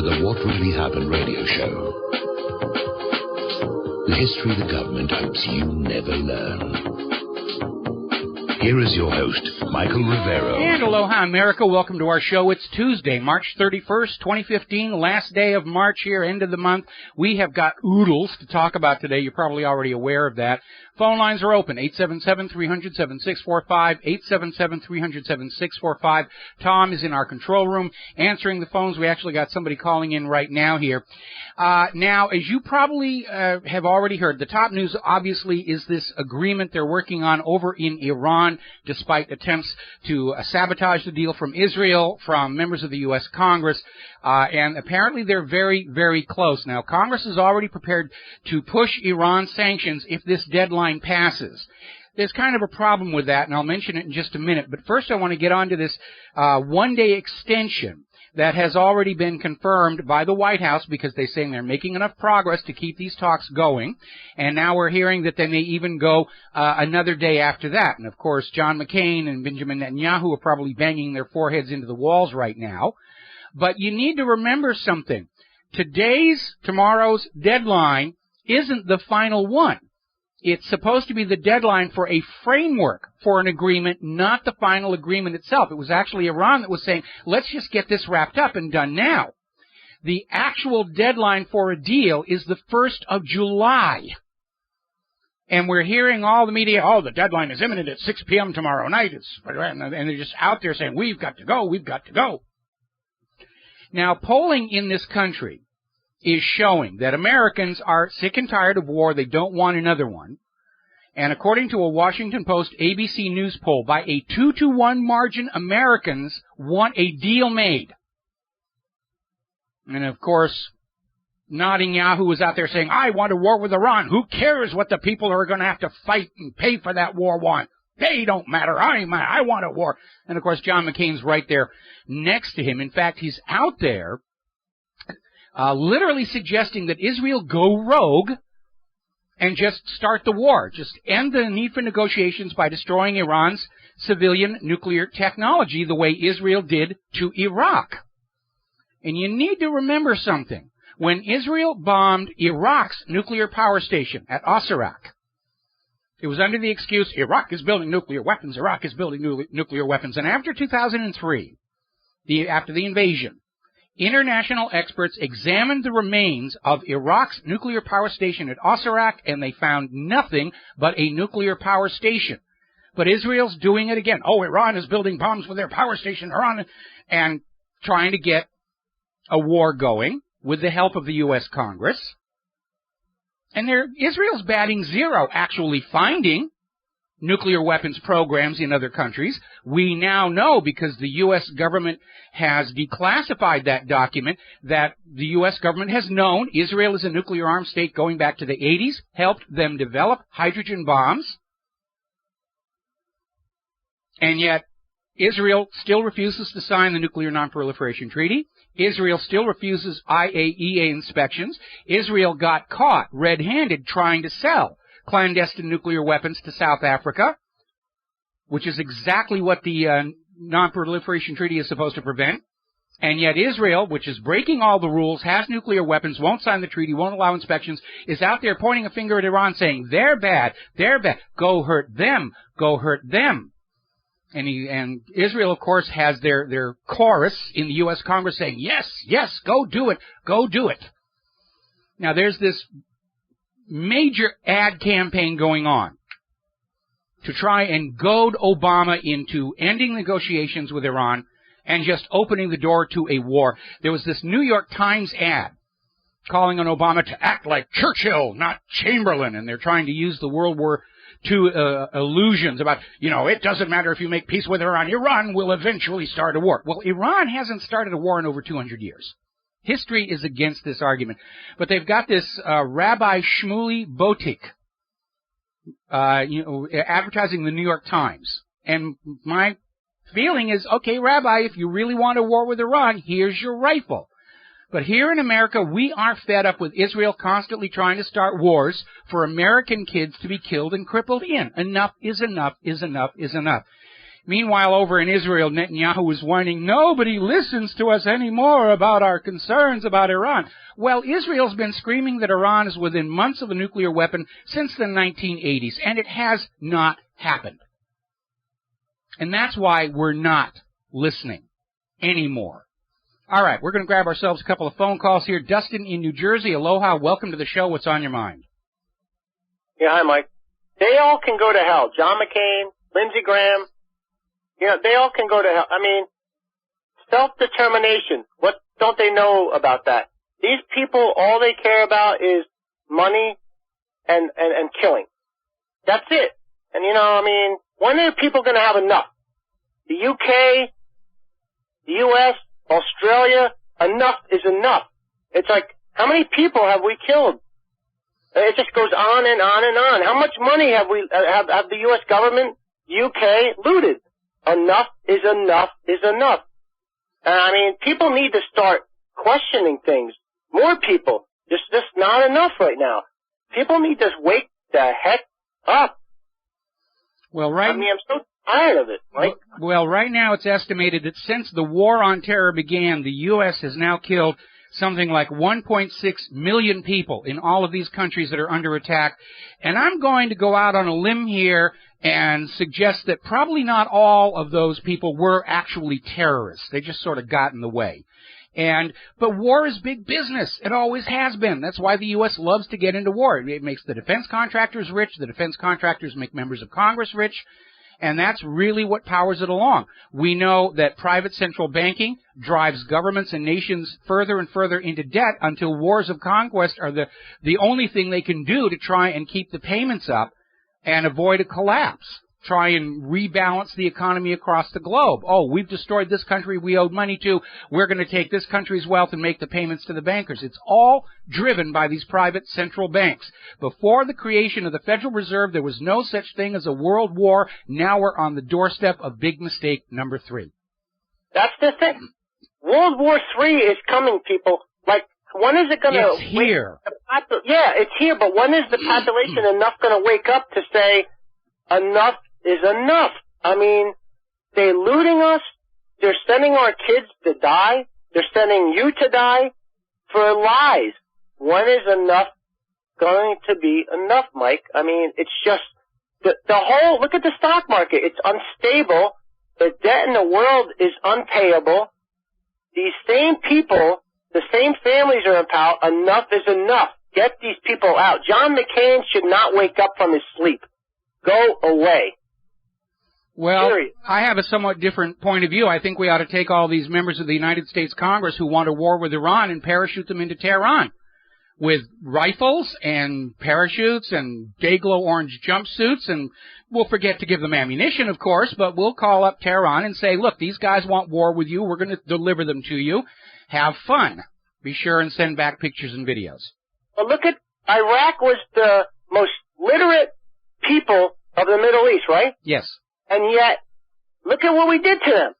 the What Really Happened radio show. The history the government hopes you never learn. Here is your host, Michael Rivero. And aloha, America. Welcome to our show. It's Tuesday, March 31st, 2015, last day of March here, end of the month. We have got oodles to talk about today. You're probably already aware of that. Phone lines are open, 877-300-7645, 877-300-7645. Tom is in our control room answering the phones. We actually got somebody calling in right now here. Now, as you probably have already heard, the top news obviously is this agreement they're working on over in Iran, despite attempts to sabotage the deal from Israel, from members of the U.S. Congress. And apparently they're very, very close. Now, Congress is already prepared to push Iran sanctions if this deadline passes. There's kind of a problem with that, and I'll mention it in just a minute. But first I want to get on to this one-day extension that has already been confirmed by the White House, because they're saying they're making enough progress to keep these talks going. And now we're hearing that they may even go another day after that. And, of course, John McCain and Benjamin Netanyahu are probably banging their foreheads into the walls right now. But you need to remember something. Tomorrow's deadline isn't the final one. It's supposed to be the deadline for a framework for an agreement, not the final agreement itself. It was actually Iran that was saying, let's just get this wrapped up and done now. The actual deadline for a deal is the 1st of July. And we're hearing all the media, the deadline is imminent at 6 p.m. tomorrow night. And they're just out there saying, we've got to go, we've got to go. Now, polling in this country is showing that Americans are sick and tired of war. They don't want another one. And according to a Washington Post ABC News poll, by a 2-to-1 margin, Americans want a deal made. And, of course, Netanyahu was out there saying, I want a war with Iran. Who cares what the people are going to have to fight and pay for that war want? They don't matter. I want a war. And, of course, John McCain's right there next to him. In fact, he's out there literally suggesting that Israel go rogue and just start the war. Just end the need for negotiations by destroying Iran's civilian nuclear technology the way Israel did to Iraq. And you need to remember something. When Israel bombed Iraq's nuclear power station at Osirak, it was under the excuse, Iraq is building nuclear weapons, Iraq is building nuclear weapons. And after 2003, after the invasion, international experts examined the remains of Iraq's nuclear power station at Osirak, and they found nothing but a nuclear power station. But Israel's doing it again. Iran is building bombs with their power station, and trying to get a war going with the help of the U.S. Congress. And Israel's batting zero, actually finding nuclear weapons programs in other countries. We now know, because the U.S. government has declassified that document, that the U.S. government has known Israel is a nuclear armed state going back to the 80s, helped them develop hydrogen bombs. And yet, Israel still refuses to sign the Nuclear Non-Proliferation Treaty. Israel still refuses IAEA inspections. Israel got caught red-handed trying to sell clandestine nuclear weapons to South Africa, which is exactly what the Non-Proliferation Treaty is supposed to prevent. And yet Israel, which is breaking all the rules, has nuclear weapons, won't sign the treaty, won't allow inspections, is out there pointing a finger at Iran saying, they're bad, go hurt them, go hurt them. And Israel, of course, has their chorus in the U.S. Congress saying, yes, go do it, go do it. Now, there's this major ad campaign going on to try and goad Obama into ending negotiations with Iran and just opening the door to a war. There was this New York Times ad calling on Obama to act like Churchill, not Chamberlain, and they're trying to use the World War II illusions about, it doesn't matter if you make peace with Iran. Iran will eventually start a war. Well, Iran hasn't started a war in over 200 years. History is against this argument. But they've got this Rabbi Shmuley Botik, advertising the New York Times. And my feeling is, okay, Rabbi, if you really want a war with Iran, here's your rifle. But here in America, we are fed up with Israel constantly trying to start wars for American kids to be killed and crippled in. Enough is enough is enough is enough. Meanwhile, over in Israel, Netanyahu is whining, nobody listens to us anymore about our concerns about Iran. Well, Israel's been screaming that Iran is within months of a nuclear weapon since the 1980s, and it has not happened. And that's why we're not listening anymore. All right, we're going to grab ourselves a couple of phone calls here. Dustin in New Jersey, aloha, welcome to the show. What's on your mind? Yeah, hi, Mike. They all can go to hell. John McCain, Lindsey Graham, they all can go to hell. I mean, self-determination. What don't they know about that? These people, all they care about is money and killing. That's it. And, when are people going to have enough? The UK, the US, Australia, enough is enough. It's like, how many people have we killed? It just goes on and on and on. How much money have the U.S. government, UK, looted? Enough is enough is enough. People need to start questioning things. More people. There's just not enough right now. People need to wake the heck up. Well, I'm so tired of it, right? Well, right now it's estimated that since the war on terror began, the U.S. has now killed something like 1.6 million people in all of these countries that are under attack. And I'm going to go out on a limb here and suggest that probably not all of those people were actually terrorists. They just sort of got in the way. But war is big business. It always has been. That's why the U.S. loves to get into war. It makes the defense contractors rich. The defense contractors make members of Congress rich. And that's really what powers it along. We know that private central banking drives governments and nations further and further into debt until wars of conquest are the only thing they can do to try and keep the payments up and avoid a collapse. Try and rebalance the economy across the globe. Oh, we've destroyed this country we owed money to. We're going to take this country's wealth and make the payments to the bankers. It's all driven by these private central banks. Before the creation of the Federal Reserve, there was no such thing as a world war. Now we're on the doorstep of big mistake number 3. That's the thing. World War III is coming, people. Like, when is it going to... It's here. Yeah, it's here, but when is the population enough going to wake up to say, enough is enough? They're looting us. They're sending our kids to die. They're sending you to die for lies. When is enough going to be enough, Mike? It's just the whole, look at the stock market. It's unstable. The debt in the world is unpayable. These same people, the same families are in power. Enough is enough. Get these people out. John McCain should not wake up from his sleep. Go away. Well, Period. I have a somewhat different point of view. I think we ought to take all these members of the United States Congress who want a war with Iran and parachute them into Tehran with rifles and parachutes and day-glow orange jumpsuits, and we'll forget to give them ammunition, of course, but we'll call up Tehran and say, look, these guys want war with you. We're going to deliver them to you. Have fun. Be sure and send back pictures and videos. Well, look at Iraq was the most literate people of the Middle East, right? Yes. And yet, look at what we did to them.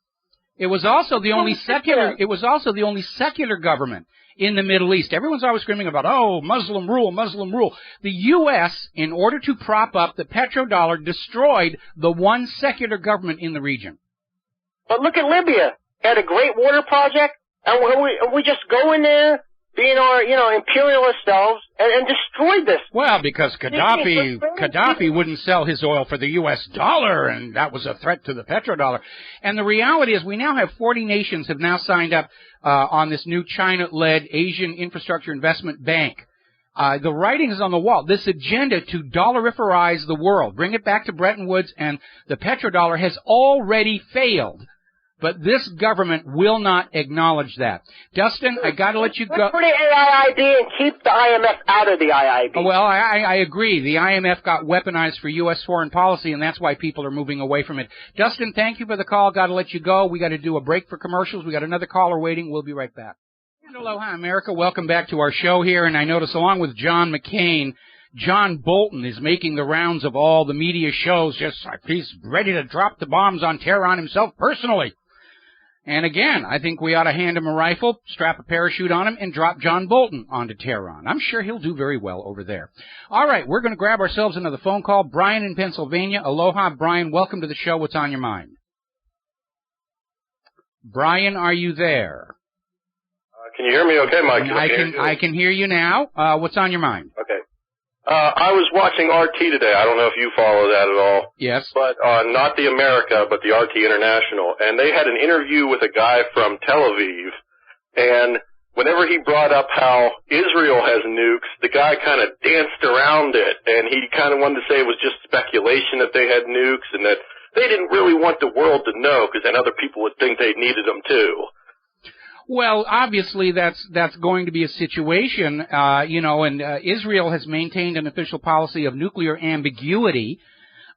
It was also the only secular government in the Middle East. Everyone's always screaming about, oh, Muslim rule, Muslim rule. The U.S., in order to prop up the petrodollar, destroyed the one secular government in the region. But look at Libya. They had a great water project, and we just go in there, being our, imperialist selves, and destroyed this. Well, because Gaddafi wouldn't sell his oil for the U.S. dollar, and that was a threat to the petrodollar. And the reality is we now have 40 nations have now signed up on this new China-led Asian Infrastructure Investment Bank. The writing is on the wall. This agenda to dollarifize the world, bring it back to Bretton Woods, and the petrodollar has already failed. But this government will not acknowledge that. Dustin, I got to let you go. Look for the IIB and keep the IMF out of the IIB. Well, I agree. The IMF got weaponized for U.S. foreign policy, and that's why people are moving away from it. Dustin, thank you for the call. Got to let you go. We got to do a break for commercials. We got another caller waiting. We'll be right back. And aloha, America. Welcome back to our show here. And I notice, along with John McCain, John Bolton is making the rounds of all the media shows. He's ready to drop the bombs on Tehran himself personally. And again, I think we ought to hand him a rifle, strap a parachute on him, and drop John Bolton onto Tehran. I'm sure he'll do very well over there. All right, we're going to grab ourselves another phone call. Brian in Pennsylvania. Aloha, Brian. Welcome to the show. What's on your mind? Brian, are you there? Can you hear me okay, Mike? I can hear you now. What's on your mind? Okay. I was watching RT today. I don't know if you follow that at all. Yes. But not the America, but the RT International. And they had an interview with a guy from Tel Aviv. And whenever he brought up how Israel has nukes, the guy kind of danced around it. And he kind of wanted to say it was just speculation that they had nukes and that they didn't really want the world to know because then other people would think they needed them too. Well, obviously that's going to be a situation, and Israel has maintained an official policy of nuclear ambiguity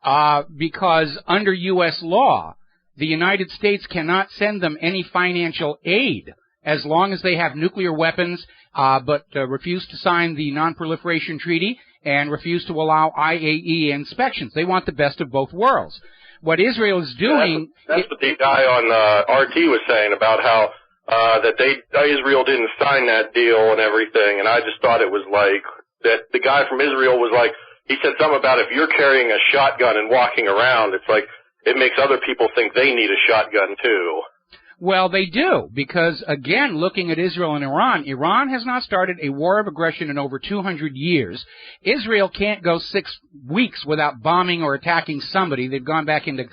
because under U.S. law, the United States cannot send them any financial aid as long as they have nuclear weapons, but refuse to sign the Non-Proliferation Treaty and refuse to allow IAEA inspections. They want the best of both worlds. What Israel is doing... That's what the guy on RT was saying about how that Israel didn't sign that deal and everything, and I just thought it was like that the guy from Israel was like, he said something about if you're carrying a shotgun and walking around, it's like it makes other people think they need a shotgun too. Well, they do, because, again, looking at Israel and Iran has not started a war of aggression in over 200 years. Israel can't go 6 weeks without bombing or attacking somebody. They've gone back into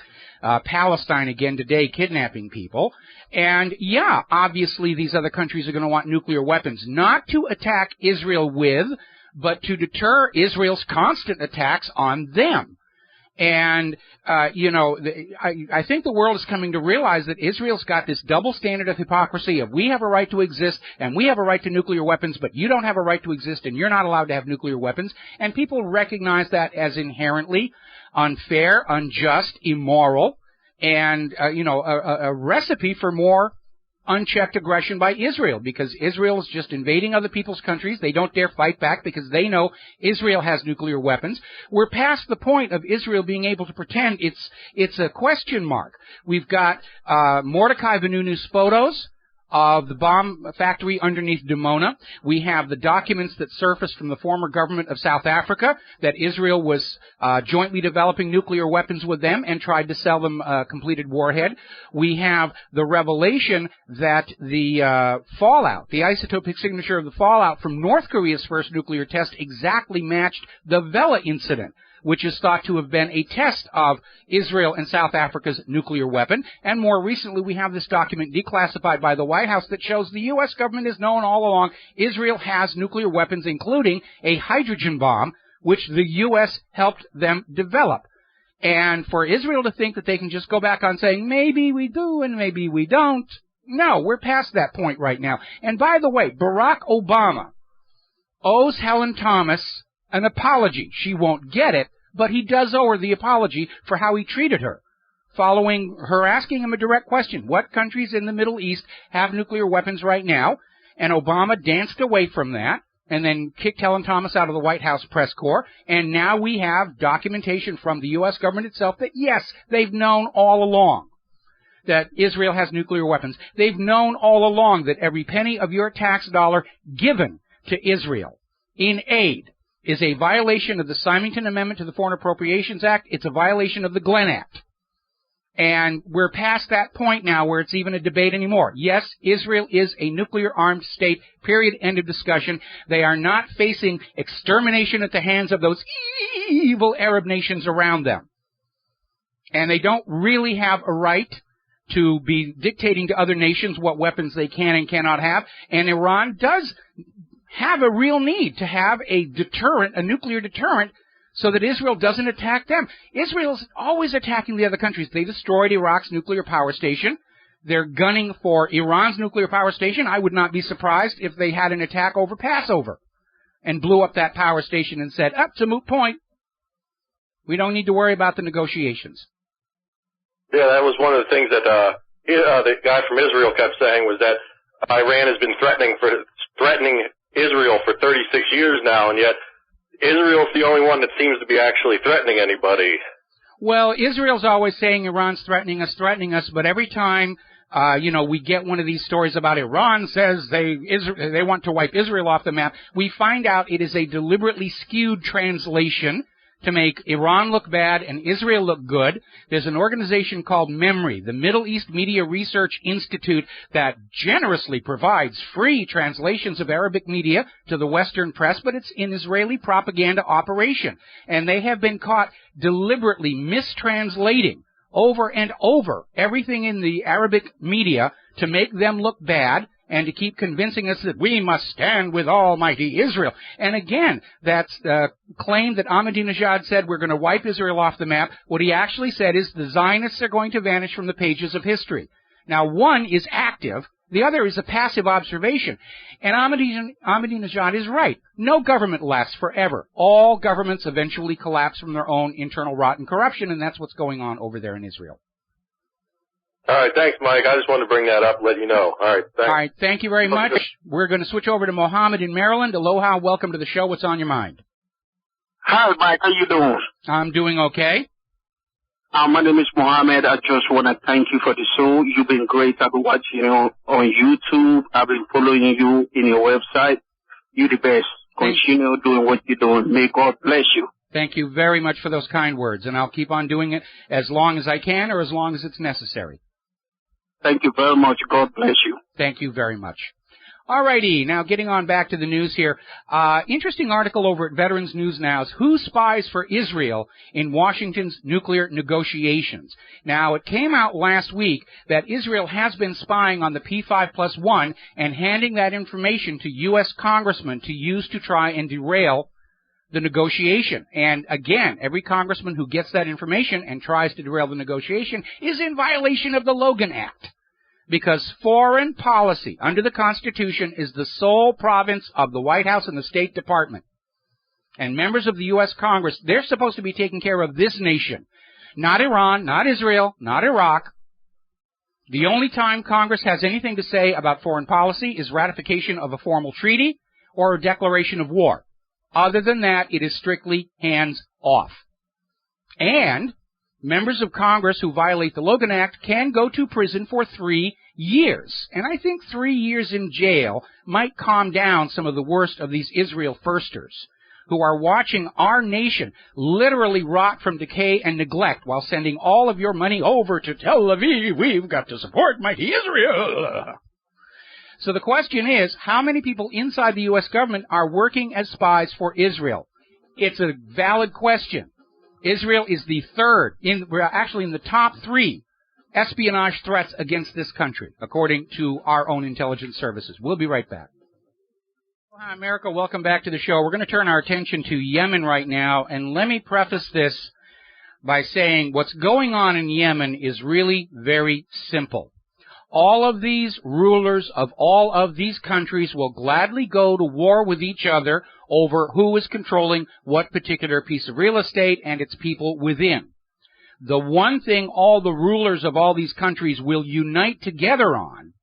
Palestine again today, kidnapping people. And, yeah, obviously these other countries are going to want nuclear weapons, not to attack Israel with, but to deter Israel's constant attacks on them. And, I think the world is coming to realize that Israel's got this double standard of hypocrisy of we have a right to exist and we have a right to nuclear weapons, but you don't have a right to exist and you're not allowed to have nuclear weapons. And people recognize that as inherently unfair, unjust, immoral, and, a recipe for more unchecked aggression by Israel, because Israel is just invading other people's countries. They don't dare fight back because they know Israel has nuclear weapons. We're past the point of Israel being able to pretend it's a question mark. We've got Mordecai Vannunu's photos of the bomb factory underneath Dimona. We have the documents that surfaced from the former government of South Africa that Israel was jointly developing nuclear weapons with them and tried to sell them a completed warhead. We have the revelation that the fallout, the isotopic signature of the fallout from North Korea's first nuclear test exactly matched the Vela incident, which is thought to have been a test of Israel and South Africa's nuclear weapon. And more recently, we have this document declassified by the White House that shows the U.S. government has known all along Israel has nuclear weapons, including a hydrogen bomb, which the U.S. helped them develop. And for Israel to think that they can just go back on saying, maybe we do and maybe we don't, no, we're past that point right now. And by the way, Barack Obama owes Helen Thomas an apology. She won't get it, but he does owe her the apology for how he treated her, following her asking him a direct question. What countries in the Middle East have nuclear weapons right now? And Obama danced away from that and then kicked Helen Thomas out of the White House press corps. And now we have documentation from the U.S. government itself that, yes, they've known all along that Israel has nuclear weapons. They've known all along that every penny of your tax dollar given to Israel in aid is a violation of the Symington Amendment to the Foreign Appropriations Act. It's a violation of the Glenn Act. And we're past that point now where it's even a debate anymore. Yes, Israel is a nuclear-armed state, period, end of discussion. They are not facing extermination at the hands of those evil Arab nations around them. And they don't really have a right to be dictating to other nations what weapons they can and cannot have. And Iran does have a real need to have a deterrent, a nuclear deterrent, so that Israel doesn't attack them. Israel's always attacking the other countries. They destroyed Iraq's nuclear power station. They're gunning for Iran's nuclear power station. I would not be surprised if they had an attack over Passover and blew up that power station and said, it's a moot point. We don't need to worry about the negotiations. Yeah, that was one of the things that the guy from Israel kept saying was that Iran has been threatening Israel for 36 years now, and yet Israel's the only one that seems to be actually threatening anybody. Well, Israel's always saying Iran's threatening us, but every time, we get one of these stories about Iran says they want to wipe Israel off the map, we find out it is a deliberately skewed translation to make Iran look bad and Israel look good. There's an organization called MEMRI, the Middle East Media Research Institute, that generously provides free translations of Arabic media to the Western press, but it's an Israeli propaganda operation. And they have been caught deliberately mistranslating over and over everything in the Arabic media to make them look bad, and to keep convincing us that we must stand with Almighty Israel. And again, that's the claim that Ahmadinejad said we're going to wipe Israel off the map. What he actually said is the Zionists are going to vanish from the pages of history. Now, one is active, the other is a passive observation. And Ahmadinejad is right. No government lasts forever. All governments eventually collapse from their own internal rot and corruption, and that's what's going on over there in Israel. All right, thanks, Mike. I just wanted to bring that up, let you know. All right, thanks. All right, thank you very much. We're going to switch over to Mohammed in Maryland. Aloha, welcome to the show. What's on your mind? Hi, Mike. How you doing? I'm doing okay. My name is Mohammed. I just want to thank you for the show. You've been great. I've been watching you on YouTube. I've been following you in your website. You're the best. Continue doing what you're doing. May God bless you. Thank you very much for those kind words, and I'll keep on doing it as long as I can or as long as it's necessary. Thank you very much. God bless you. Thank you very much. All righty, now getting on back to the news here. Interesting article over at Veterans News Now's Who Spies for Israel in Washington's Nuclear Negotiations. Now, it came out last week that Israel has been spying on the P5+1 and handing that information to U.S. congressmen to use to try and derail the negotiation. And again, every congressman who gets that information and tries to derail the negotiation is in violation of the Logan Act. Because foreign policy under the Constitution is the sole province of the White House and the State Department. And members of the U.S. Congress, they're supposed to be taking care of this nation. Not Iran, not Israel, not Iraq. The only time Congress has anything to say about foreign policy is ratification of a formal treaty or a declaration of war. Other than that, it is strictly hands off. And members of Congress who violate the Logan Act can go to prison for 3 years. And I think 3 years in jail might calm down some of the worst of these Israel firsters who are watching our nation literally rot from decay and neglect while sending all of your money over to Tel Aviv. We've got to support mighty Israel. So the question is, how many people inside the U.S. government are working as spies for Israel? It's a valid question. Israel is the third, we're actually in the top 3 espionage threats against this country, according to our own intelligence services. We'll be right back. Hi, America. Welcome back to the show. We're going to turn our attention to Yemen right now, and let me preface this by saying what's going on in Yemen is really very simple. All of these rulers of all of these countries will gladly go to war with each other over who is controlling what particular piece of real estate and its people within. The one thing all the rulers of all these countries will unite together on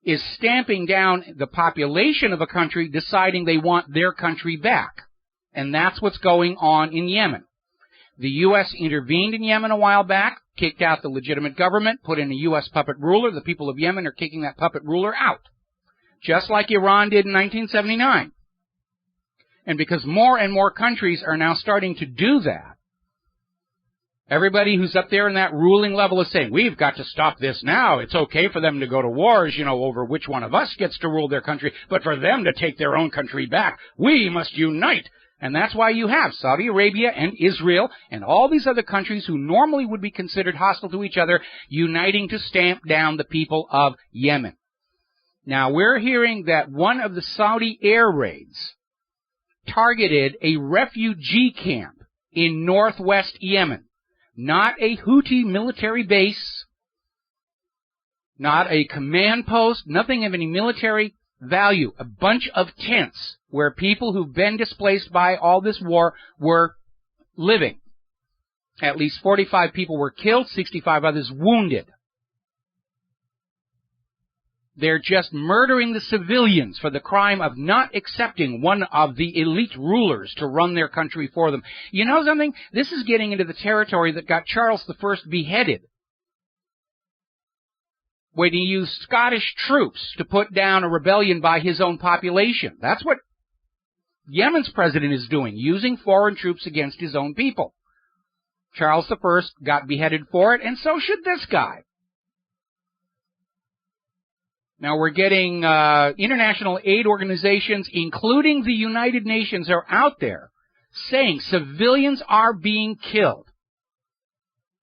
is stamping down the population of a country deciding they want their country back. And that's what's going on in Yemen. The U.S. intervened in Yemen a while back, kicked out the legitimate government, put in a U.S. puppet ruler. The people of Yemen are kicking that puppet ruler out, just like Iran did in 1979. And because more and more countries are now starting to do that, everybody who's up there in that ruling level is saying, we've got to stop this now. It's okay for them to go to wars, over which one of us gets to rule their country, but for them to take their own country back, we must unite. And that's why you have Saudi Arabia and Israel and all these other countries who normally would be considered hostile to each other uniting to stamp down the people of Yemen. Now, we're hearing that one of the Saudi air raids targeted a refugee camp in northwest Yemen. Not a Houthi military base, not a command post, nothing of any military value. A bunch of tents where people who've been displaced by all this war were living. At least 45 people were killed, 65 others wounded. They're just murdering the civilians for the crime of not accepting one of the elite rulers to run their country for them. You know something? This is getting into the territory that got Charles I beheaded, when he used Scottish troops to put down a rebellion by his own population. That's what Yemen's president is doing, using foreign troops against his own people. Charles I got beheaded for it, and so should this guy. Now we're getting international aid organizations, including the United Nations, are out there saying civilians are being killed.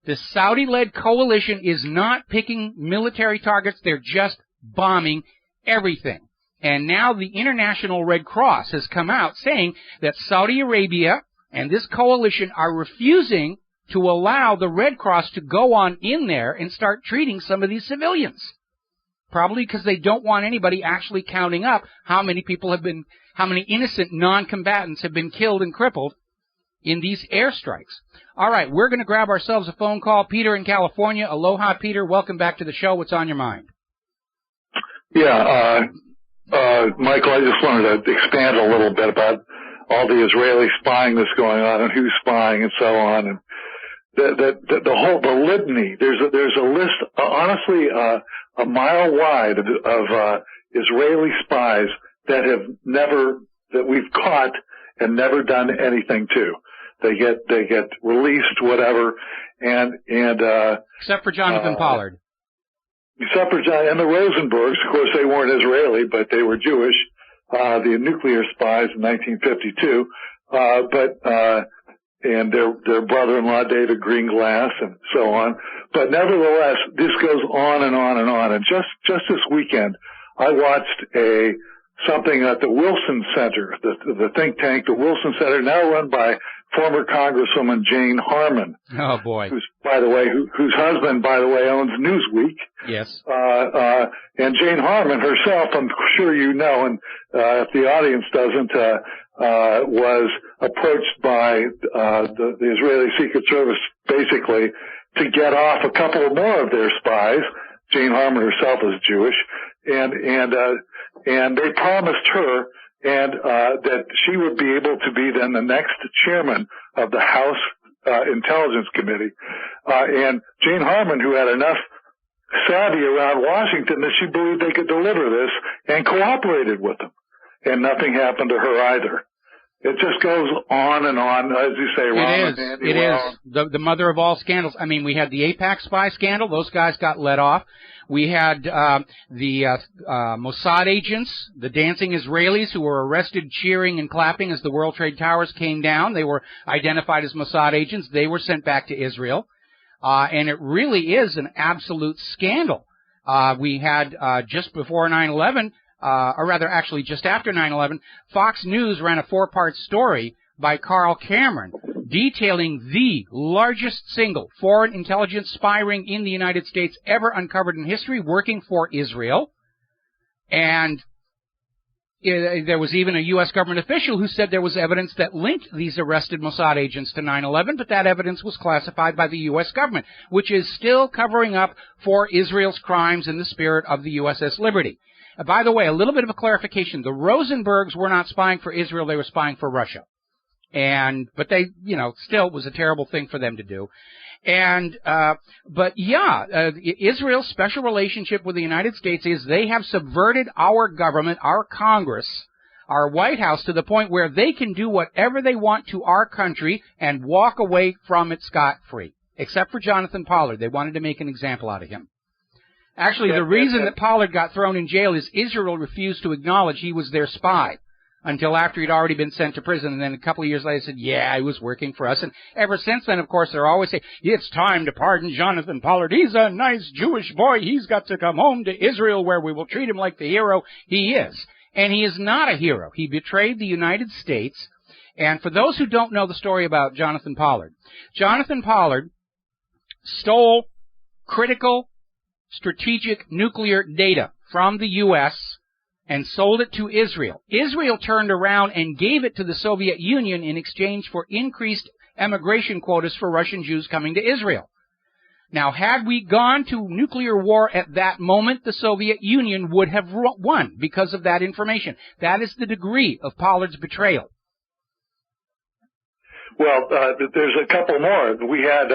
The Saudi-led coalition is not picking military targets. They're just bombing everything. And now the International Red Cross has come out saying that Saudi Arabia and this coalition are refusing to allow the Red Cross to go on in there and start treating some of these civilians. Probably because they don't want anybody actually counting up how many innocent non-combatants have been killed and crippled in these airstrikes. All right, we're going to grab ourselves a phone call. Peter in California. Aloha, Peter. Welcome back to the show. What's on your mind? Yeah, Michael, I just wanted to expand a little bit about all the Israeli spying that's going on and who's spying and so on. And the litany, there's a list, honestly, a mile wide of Israeli spies that we've caught and never done anything to. They get released, whatever, and except for Jonathan Pollard. Except for and the Rosenbergs, of course, they weren't Israeli, but they were Jewish. The nuclear spies in 1952, and their brother-in-law David Greenglass and so on. But nevertheless, this goes on and on and on. And just this weekend, I watched something at the Wilson Center, the think tank, the Wilson Center, now run by former Congresswoman Jane Harman. Oh boy. Whose husband, by the way, owns Newsweek. Yes. And Jane Harman herself, I'm sure you know, and if the audience doesn't, was approached by the Israeli Secret Service basically to get off a couple more of their spies. Jane Harman herself is Jewish, and they promised her that she would be able to be then the next chairman of the House Intelligence Committee. And Jane Harman, who had enough savvy around Washington that she believed they could deliver this, and cooperated with them. And nothing happened to her either. It just goes on and on, as you say, Ron. It is. The mother of all scandals. I mean, we had the AIPAC spy scandal. Those guys got let off. We had the Mossad agents, the dancing Israelis who were arrested cheering and clapping as the World Trade Towers came down. They were identified as Mossad agents. They were sent back to Israel. And it really is an absolute scandal. We had just before 9/11, or rather actually just after 9/11, Fox News ran a 4-part story by Carl Cameron detailing the largest single foreign intelligence spy ring in the United States ever uncovered in history, working for Israel. And there was even a U.S. government official who said there was evidence that linked these arrested Mossad agents to 9/11, but that evidence was classified by the U.S. government, which is still covering up for Israel's crimes in the spirit of the USS Liberty. By the way, a little bit of a clarification. The Rosenbergs were not spying for Israel, they were spying for Russia. But they, still was a terrible thing for them to do. Israel's special relationship with the United States is they have subverted our government, our Congress, our White House to the point where they can do whatever they want to our country and walk away from it scot-free. Except for Jonathan Pollard. They wanted to make an example out of him. Actually, the reason that Pollard got thrown in jail is Israel refused to acknowledge he was their spy until after he'd already been sent to prison. And then a couple of years later said, yeah, he was working for us. And ever since then, of course, they're always saying, it's time to pardon Jonathan Pollard. He's a nice Jewish boy. He's got to come home to Israel where we will treat him like the hero he is. And he is not a hero. He betrayed the United States. And for those who don't know the story about Jonathan Pollard stole critical strategic nuclear data from the U.S. and sold it to Israel. Israel turned around and gave it to the Soviet Union in exchange for increased emigration quotas for Russian Jews coming to Israel. Now, had we gone to nuclear war at that moment, the Soviet Union would have won because of that information. That is the degree of Pollard's betrayal. Well, there's a couple more. We had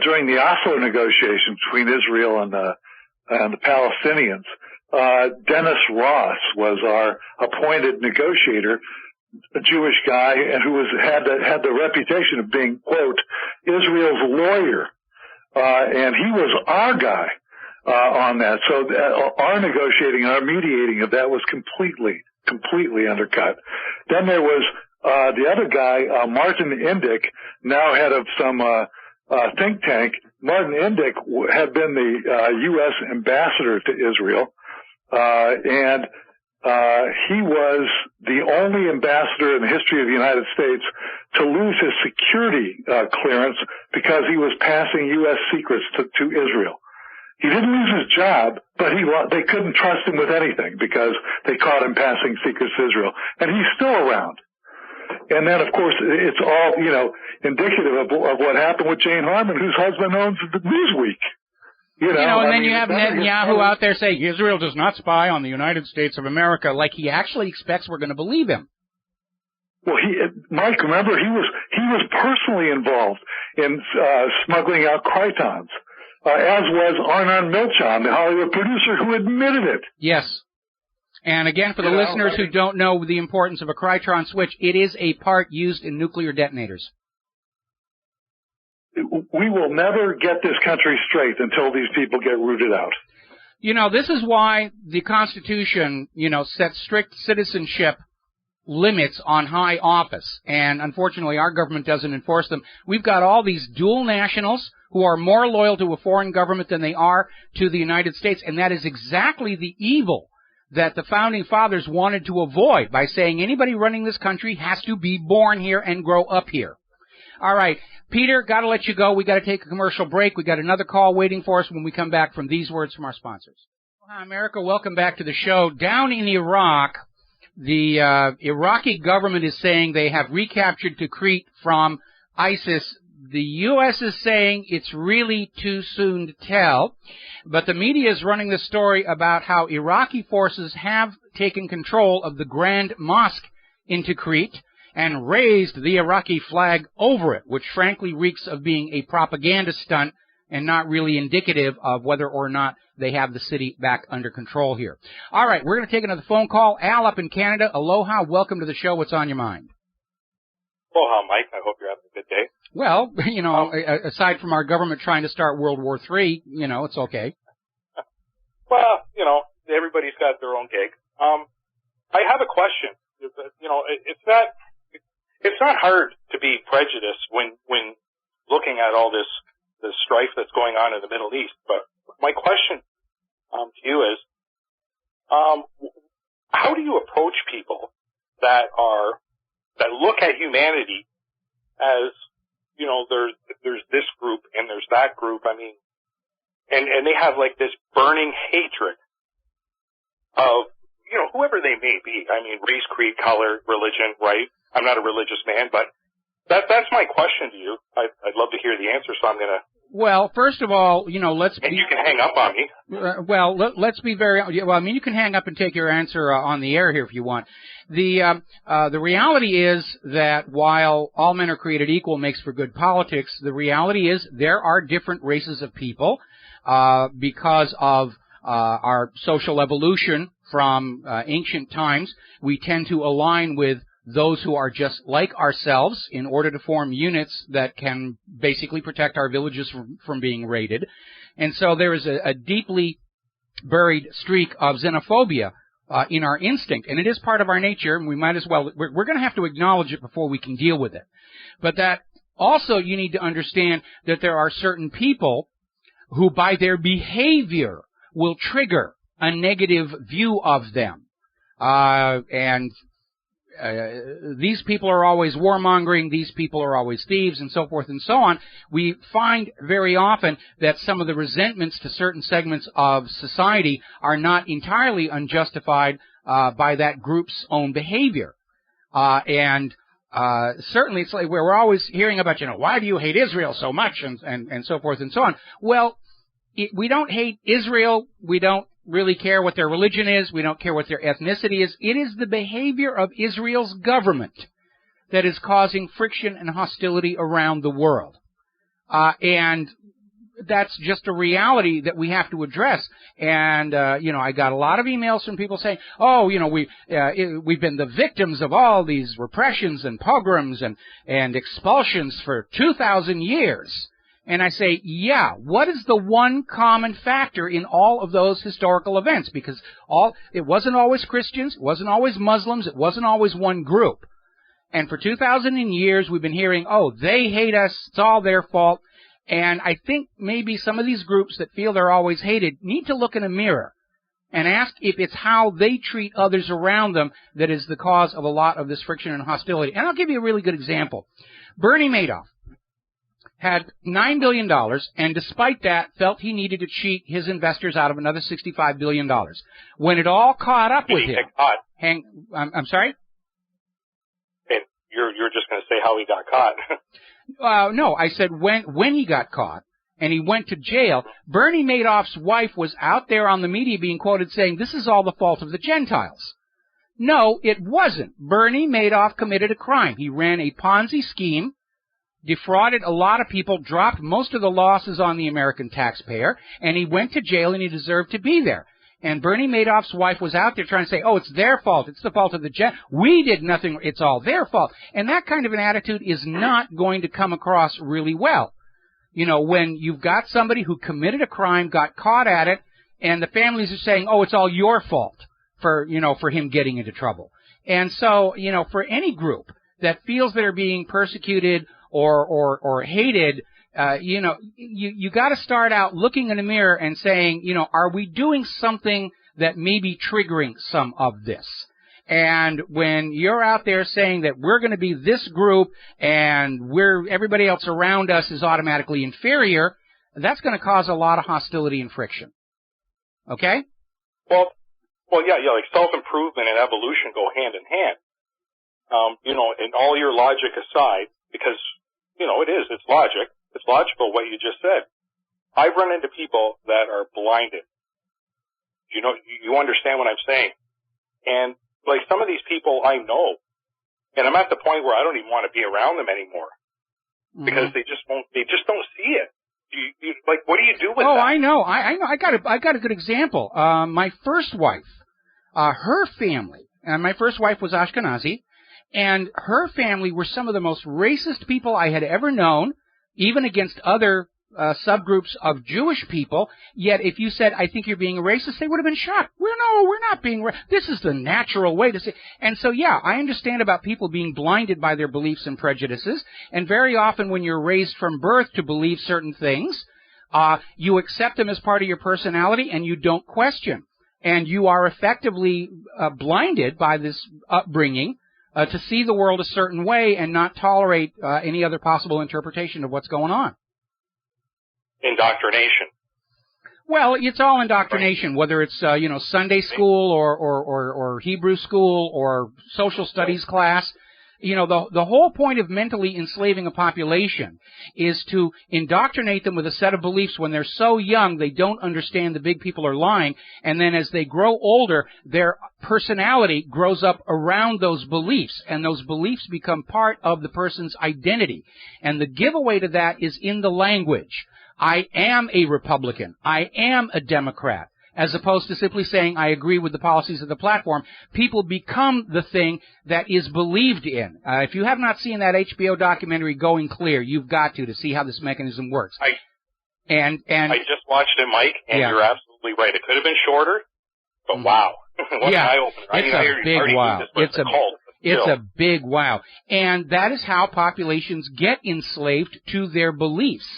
during the Oslo negotiations between Israel and the Palestinians, Dennis Ross was our appointed negotiator a Jewish guy and who had the reputation of being, quote, Israel's lawyer. And he was our guy, on that. So our negotiating, our mediating of that was completely undercut. Then there was, the other guy, Martin Indyk, now head of some, think tank. Martin Indyk had been the, U.S. ambassador to Israel, and he was the only ambassador in the history of the United States to lose his security clearance because he was passing U.S. secrets to Israel. He didn't lose his job, but they couldn't trust him with anything because they caught him passing secrets to Israel. And he's still around. And then, of course, it's all, indicative of what happened with Jane Harman, whose husband owns the Newsweek. And then you have Netanyahu out there saying Israel does not spy on the United States of America, like he actually expects we're going to believe him. Well, Mike, remember, he was personally involved in smuggling out Krytons, as was Arnon Milchan, the Hollywood producer, who admitted it. Yes. And again, for the listeners who don't know the importance of a Krytron switch, it is a part used in nuclear detonators. We will never get this country straight until these people get rooted out. This is why the Constitution, sets strict citizenship limits on high office. And unfortunately, our government doesn't enforce them. We've got all these dual nationals who are more loyal to a foreign government than they are to the United States. And that is exactly the evil that the Founding Fathers wanted to avoid by saying anybody running this country has to be born here and grow up here. All right. Peter, got to let you go. We got to take a commercial break. We got another call waiting for us when we come back from these words from our sponsors. Hi, America. Welcome back to the show. Down in Iraq, the Iraqi government is saying they have recaptured Tikrit from ISIS. The U.S. is saying it's really too soon to tell, but the media is running the story about how Iraqi forces have taken control of the Grand Mosque in Tikrit and raised the Iraqi flag over it, which frankly reeks of being a propaganda stunt and not really indicative of whether or not they have the city back under control here. All right, we're going to take another phone call. Al up in Canada, aloha, welcome to the show. What's on your mind? Aloha, Mike. I hope you're having a good day. Well, aside from our government trying to start World War III, it's okay. Well, everybody's got their own gig. I have a question. It's not hard to be prejudiced when looking at all this strife that's going on in the Middle East. But my question to you is, how do you approach people that look at humanity as, there's this group and there's that group, and they have like this burning hatred of, whoever they may be. Race, creed, color, religion, right? I'm not a religious man, but that's my question to you. I'd love to hear the answer, so I'm going to. Well, first of all, let's. And you can hang up on me. Let's be very. Well, you can hang up and take your answer on the air here if you want. The reality is that while all men are created equal makes for good politics, the reality is there are different races of people because of our social evolution from ancient times. We tend to align with those who are just like ourselves in order to form units that can basically protect our villages from being raided. And so there is a deeply buried streak of xenophobia in our instinct, and it is part of our nature, and we might as well, we're going to have to acknowledge it before we can deal with it. But that also you need to understand that there are certain people who by their behavior will trigger a negative view of them. These people are always warmongering, these people are always thieves, and so forth and so on. We find very often that some of the resentments to certain segments of society are not entirely unjustified by that group's own behavior. Certainly it's like we're always hearing about, why do you hate Israel so much, and so forth and so on. Well, we don't hate Israel, we don't really care what their religion is. We don't care what their ethnicity is. It is the behavior of Israel's government that is causing friction and hostility around the world. And that's just a reality that we have to address. And, I got a lot of emails from people saying, we've been the victims of all these repressions and pogroms and expulsions for 2,000 years. And I say, yeah, what is the one common factor in all of those historical events? Because it wasn't always Christians, it wasn't always Muslims, it wasn't always one group. And for 2,000 years, we've been hearing, they hate us, it's all their fault. And I think maybe some of these groups that feel they're always hated need to look in a mirror and ask if it's how they treat others around them that is the cause of a lot of this friction and hostility. And I'll give you a really good example. Bernie Madoff had $9 billion, and despite that, felt he needed to cheat his investors out of another $65 billion. When it all caught up with him... I'm sorry? And you're just going to say how he got caught. No, I said when he got caught, and he went to jail, Bernie Madoff's wife was out there on the media being quoted saying, this is all the fault of the Gentiles. No, it wasn't. Bernie Madoff committed a crime. He ran a Ponzi scheme, defrauded a lot of people, dropped most of the losses on the American taxpayer, and he went to jail and he deserved to be there. And Bernie Madoff's wife was out there trying to say, it's their fault, it's the fault of the we did nothing, it's all their fault. And that kind of an attitude is not going to come across really well. When you've got somebody who committed a crime, got caught at it, and the families are saying, it's all your fault for him getting into trouble. And so, for any group that feels they're being persecuted or hated, you got to start out looking in the mirror and saying, are we doing something that may be triggering some of this? And when you're out there saying that we're going to be this group and everybody else around us is automatically inferior, that's going to cause a lot of hostility and friction. Okay? Well, yeah, like self-improvement and evolution go hand in hand. And all your logic aside, because it's logic. It's logical what you just said. I've run into people that are blinded. You understand what I'm saying. And like some of these people I know, and I'm at the point where I don't even want to be around them anymore because they just don't see it. Like, what do you do with that? I know. I got a good example. My first wife, her family, and my first wife was Ashkenazi, and her family were some of the most racist people I had ever known, even against other subgroups of Jewish people. Yet if you said, I think you're being a racist, they would have been shocked. We're not being racist. This is the natural way to say. And so, yeah, I understand about people being blinded by their beliefs and prejudices. And very often when you're raised from birth to believe certain things, you accept them as part of your personality and you don't question. And you are effectively blinded by this upbringing to see the world a certain way and not tolerate any other possible interpretation of what's going on. Indoctrination. Well, it's all indoctrination, whether it's Sunday school or Hebrew school or social studies class. The whole point of mentally enslaving a population is to indoctrinate them with a set of beliefs when they're so young they don't understand the big people are lying, and then as they grow older, their personality grows up around those beliefs, and those beliefs become part of the person's identity. And the giveaway to that is in the language. I am a Republican. I am a Democrat. As opposed to simply saying, I agree with the policies of the platform, people become the thing that is believed in. If you have not seen that HBO documentary, Going Clear, you've got to see how this mechanism works. I just watched it, Mike, and you're absolutely right. It could have been shorter, but wow. What an eye-opener. It's a big wow. It's a big wow. And that is how populations get enslaved to their beliefs.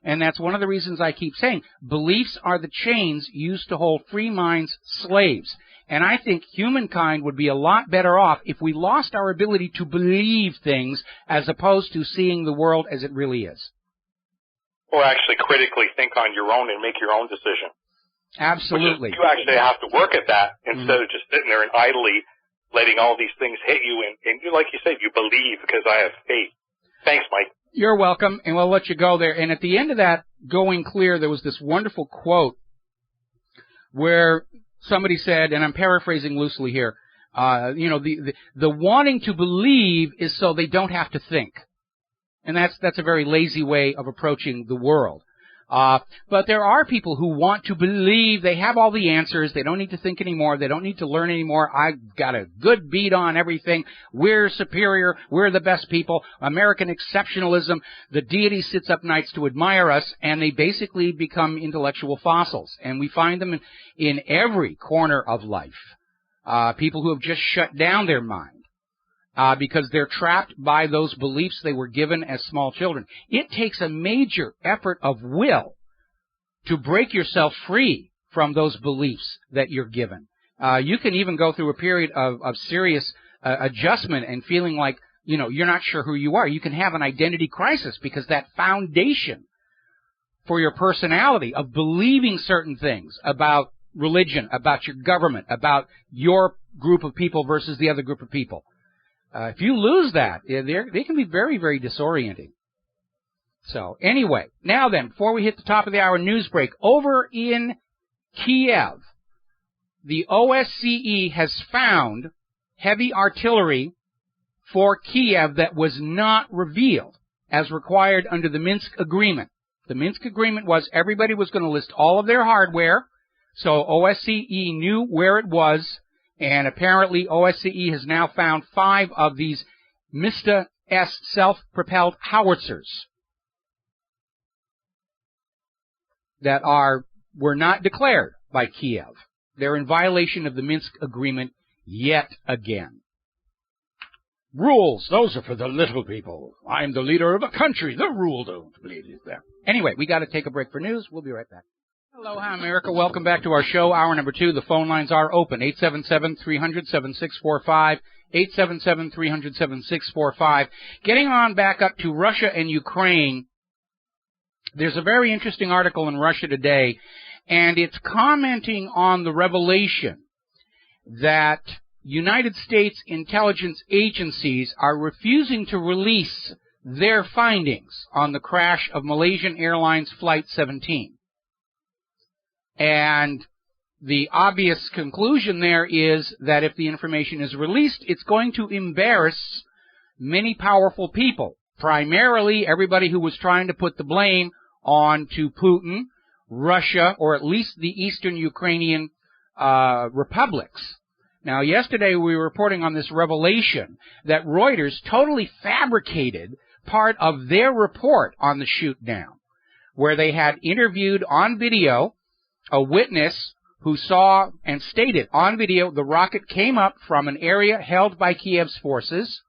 And that's one of the reasons I keep saying beliefs are the chains used to hold free minds slaves. And I think humankind would be a lot better off if we lost our ability to believe things as opposed to seeing the world as it really is. Or actually critically think on your own and make your own decision. Absolutely. You actually have to work at that instead of just sitting there and idly letting all these things hit you. And like you said, you believe because I have faith. Thanks, Mike. You're welcome, and we'll let you go there. And at the end of that Going Clear, there was this wonderful quote where somebody said, and I'm paraphrasing loosely here, the wanting to believe is so they don't have to think. And that's a very lazy way of approaching the world. But there are people who want to believe they have all the answers. They don't need to think anymore. They don't need to learn anymore. I've got a good beat on everything. We're superior. We're the best people. American exceptionalism. The deity sits up nights to admire us, and they basically become intellectual fossils. And we find them in every corner of life. People who have just shut down their mind. Because they're trapped by those beliefs they were given as small children. It takes a major effort of will to break yourself free from those beliefs that you're given. You can even go through a period of serious adjustment and feeling like, you're not sure who you are. You can have an identity crisis because that foundation for your personality of believing certain things about religion, about your government, about your group of people versus the other group of people. If you lose that, they can be very, very disorienting. So, anyway, now then, before we hit the top of the hour news break, over in Kiev, the OSCE has found heavy artillery for Kiev that was not revealed as required under the Minsk Agreement. The Minsk Agreement was everybody was going to list all of their hardware, so OSCE knew where it was. And apparently OSCE has now found 5 of these Mista-S self-propelled howitzers that were not declared by Kiev. They're in violation of the Minsk Agreement yet again. Rules, those are for the little people. I'm the leader of a country. The rule don't believe it there. Anyway, we got to take a break for news. We'll be right back. Hello, hi, America. Welcome back to our show, hour number 2. The phone lines are open, 877-300-7645, 877-300-7645. Getting on back up to Russia and Ukraine, there's a very interesting article in Russia Today, and it's commenting on the revelation that United States intelligence agencies are refusing to release their findings on the crash of Malaysian Airlines Flight 17. And the obvious conclusion there is that if the information is released, it's going to embarrass many powerful people, primarily everybody who was trying to put the blame on to Putin, Russia, or at least the eastern Ukrainian republics. Now, yesterday we were reporting on this revelation that Reuters totally fabricated part of their report on the shoot-down, where they had interviewed on video a witness who saw and stated on video the rocket came up from an area held by Kiev's forces,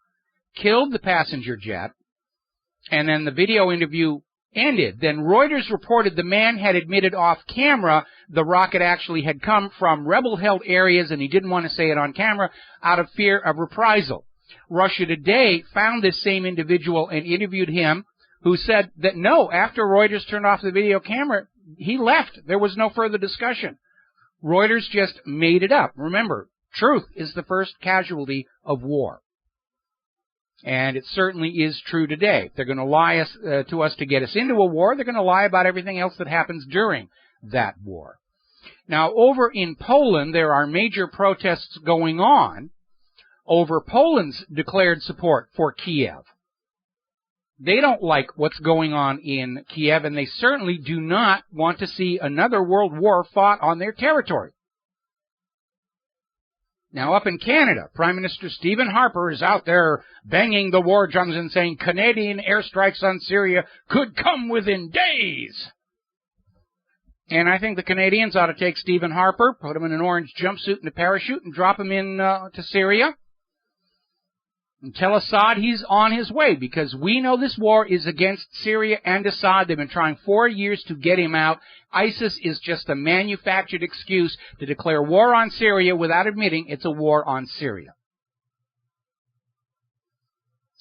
killed the passenger jet, and then the video interview ended. Then Reuters reported the man had admitted off camera the rocket actually had come from rebel-held areas, and he didn't want to say it on camera out of fear of reprisal. Russia Today found this same individual and interviewed him, who said that no, after Reuters turned off the video camera, he left. There was no further discussion. Reuters just made it up. Remember, truth is the first casualty of war. And it certainly is true today. If they're going to lie to us to get us into a war, they're going to lie about everything else that happens during that war. Now, over in Poland, there are major protests going on over Poland's declared support for Kiev. They don't like what's going on in Kiev, and they certainly do not want to see another world war fought on their territory. Now, up in Canada, Prime Minister Stephen Harper is out there banging the war drums and saying Canadian airstrikes on Syria could come within days. And I think the Canadians ought to take Stephen Harper, put him in an orange jumpsuit and a parachute, and drop him in to Syria. And tell Assad he's on his way, because we know this war is against Syria and Assad. They've been trying 4 years to get him out. ISIS is just a manufactured excuse to declare war on Syria without admitting it's a war on Syria.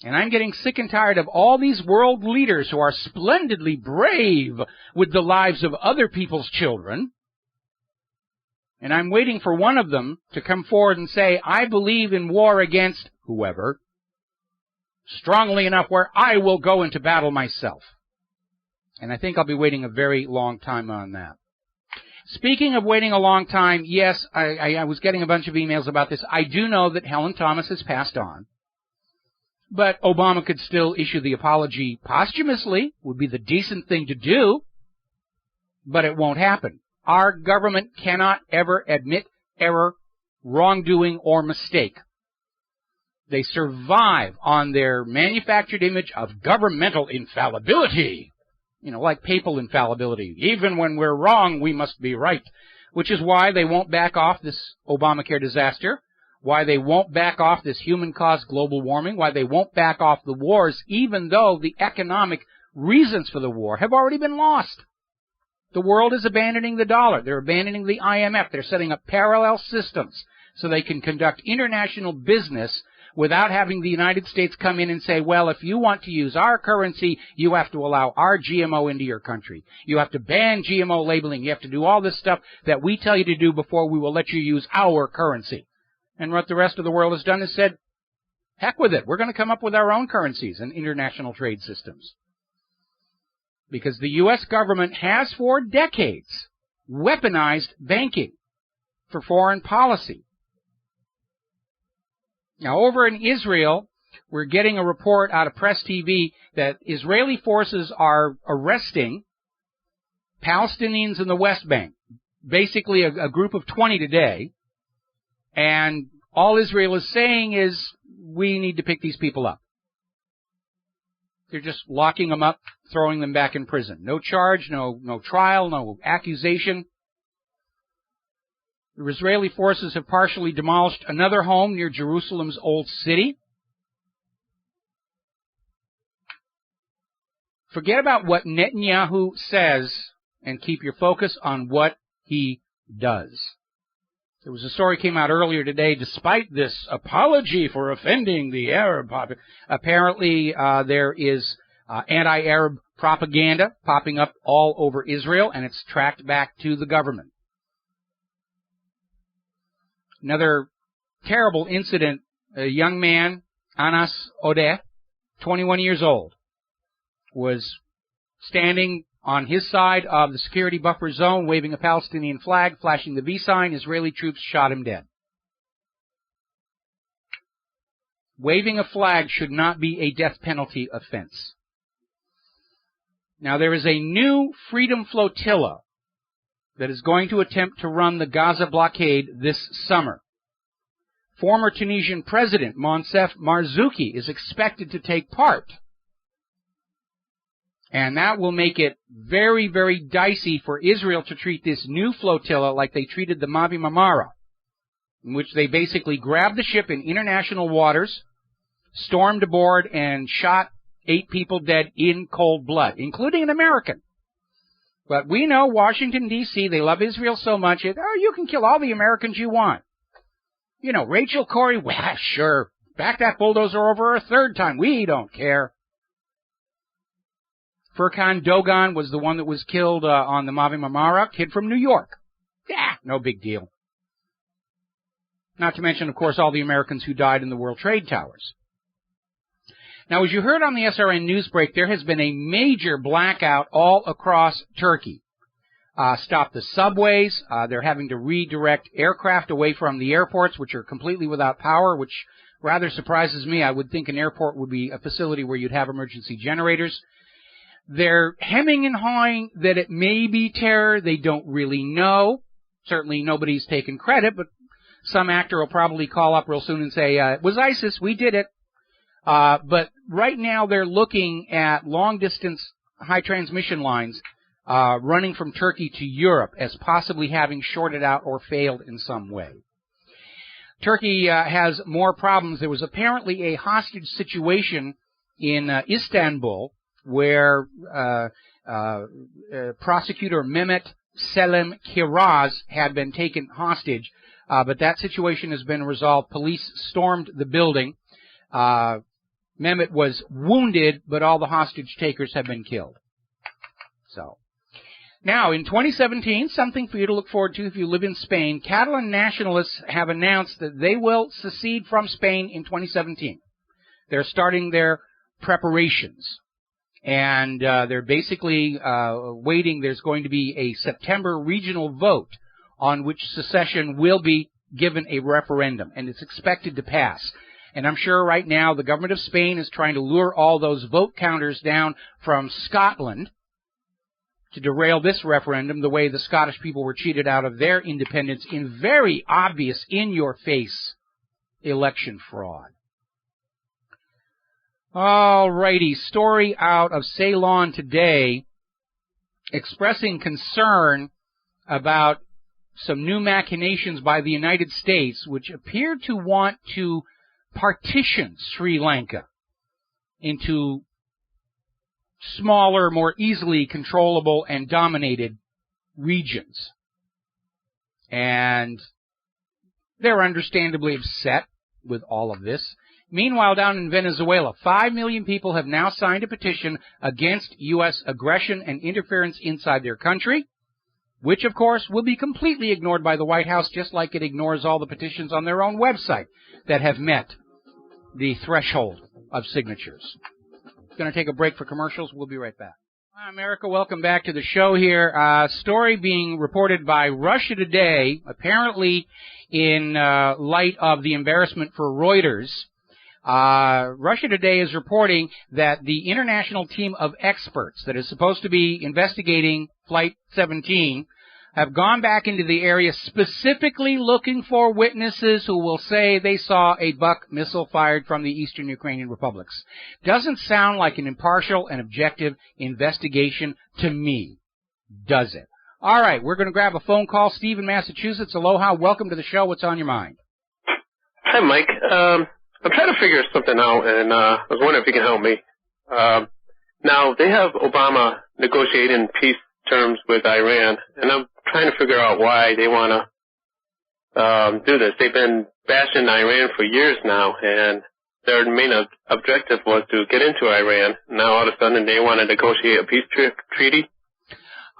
And I'm getting sick and tired of all these world leaders who are splendidly brave with the lives of other people's children. And I'm waiting for one of them to come forward and say, I believe in war against whoever, strongly enough where I will go into battle myself. And I think I'll be waiting a very long time on that. Speaking of waiting a long time, yes, I was getting a bunch of emails about this. I do know that Helen Thomas has passed on. But Obama could still issue the apology posthumously, would be the decent thing to do. but it won't happen. Our government cannot ever admit error, wrongdoing, or mistake. They survive on their manufactured image of governmental infallibility. You know, like papal infallibility. Even when we're wrong, we must be right. Which is why they won't back off this Obamacare disaster, why they won't back off this human-caused global warming, why they won't back off the wars, even though the economic reasons for the war have already been lost. The world is abandoning the dollar. They're abandoning the IMF. They're setting up parallel systems so they can conduct international business without having the United States come in and say, well, if you want to use our currency, you have to allow our GMO into your country. You have to ban GMO labeling. You have to do all this stuff that we tell you to do before we will let you use our currency. And what the rest of the world has done is said, heck with it. We're going to come up with our own currencies and international trade systems. Because the U.S. government has for decades weaponized banking for foreign policy. Now, over in Israel, we're getting a report out of Press TV that Israeli forces are arresting Palestinians in the West Bank, basically a group of 20 today, and all Israel is saying is, we need to pick these people up. They're just locking them up, throwing them back in prison. No charge, no trial, no accusation. The Israeli forces have partially demolished another home near Jerusalem's Old City. Forget about what Netanyahu says and keep your focus on what he does. There was a story came out earlier today, despite this apology for offending the Arab population. Apparently, there is anti-Arab propaganda popping up all over Israel, and it's tracked back to the government. Another terrible incident, a young man, Anas Odeh, 21 years old, was standing on his side of the security buffer zone, waving a Palestinian flag, flashing the V sign. Israeli troops shot him dead. Waving a flag should not be a death penalty offense. Now, there is a new Freedom Flotilla that is going to attempt to run the Gaza blockade this summer. Former Tunisian President Monsef Marzouki is expected to take part. And that will make it very, very dicey for Israel to treat this new flotilla like they treated the Mavi Marmara, in which they basically grabbed the ship in international waters, stormed aboard, and shot 8 people dead in cold blood, including an American. But we know Washington, D.C., they love Israel so much, you can kill all the Americans you want. You know, Rachel Corrie, well, sure, back that bulldozer over a third time. We don't care. Furkan Dogan was the one that was killed on the Mavi Marmara, kid from New York. Yeah, no big deal. Not to mention, of course, all the Americans who died in the World Trade Towers. Now, as you heard on the SRN news break, there has been a major blackout all across Turkey. Stop the subways. They're having to redirect aircraft away from the airports, which are completely without power, which rather surprises me. I would think an airport would be a facility where you'd have emergency generators. They're hemming and hawing that it may be terror. They don't really know. Certainly nobody's taken credit, but some actor will probably call up real soon and say, it was ISIS, we did it. But right now they're looking at long-distance high transmission lines running from Turkey to Europe as possibly having shorted out or failed in some way. Turkey has more problems. There was apparently a hostage situation in Istanbul where prosecutor Mehmet Selim Kiraz had been taken hostage, but that situation has been resolved. Police stormed the building. Mehmet was wounded, but all the hostage takers have been killed. So, now in 2017, something for you to look forward to if you live in Spain, Catalan nationalists have announced that they will secede from Spain in 2017. They're starting their preparations. And they're basically waiting. There's going to be a September regional vote on which secession will be given a referendum, and it's expected to pass. And I'm sure right now the government of Spain is trying to lure all those vote counters down from Scotland to derail this referendum the way the Scottish people were cheated out of their independence in very obvious, in-your-face election fraud. All righty, story out of Ceylon today expressing concern about some new machinations by the United States, which appear to want to partition Sri Lanka into smaller, more easily controllable and dominated regions. And they're understandably upset with all of this. Meanwhile, down in Venezuela, 5 million people have now signed a petition against U.S. aggression and interference inside their country, which, of course, will be completely ignored by the White House, just like it ignores all the petitions on their own website that have met the threshold of signatures. Going to take a break for commercials. We'll be right back. Hi, America. Welcome back to the show here. Story being reported by Russia Today, apparently in light of the embarrassment for Reuters. Russia Today is reporting that the international team of experts that is supposed to be investigating Flight 17 have gone back into the area specifically looking for witnesses who will say they saw a Buk missile fired from the eastern Ukrainian republics. Doesn't sound like an impartial and objective investigation to me, does it? All right, we're going to grab a phone call. Steve in Massachusetts, aloha. Welcome to the show. What's on your mind? Hi, Mike. I'm trying to figure something out, and I was wondering if you can help me. Now, they have Obama negotiating peace terms with Iran, and I'm trying to figure out why they want to do this. They've been bashing Iran for years now, and their main objective was to get into Iran. Now, all of a sudden, they want to negotiate a peace treaty.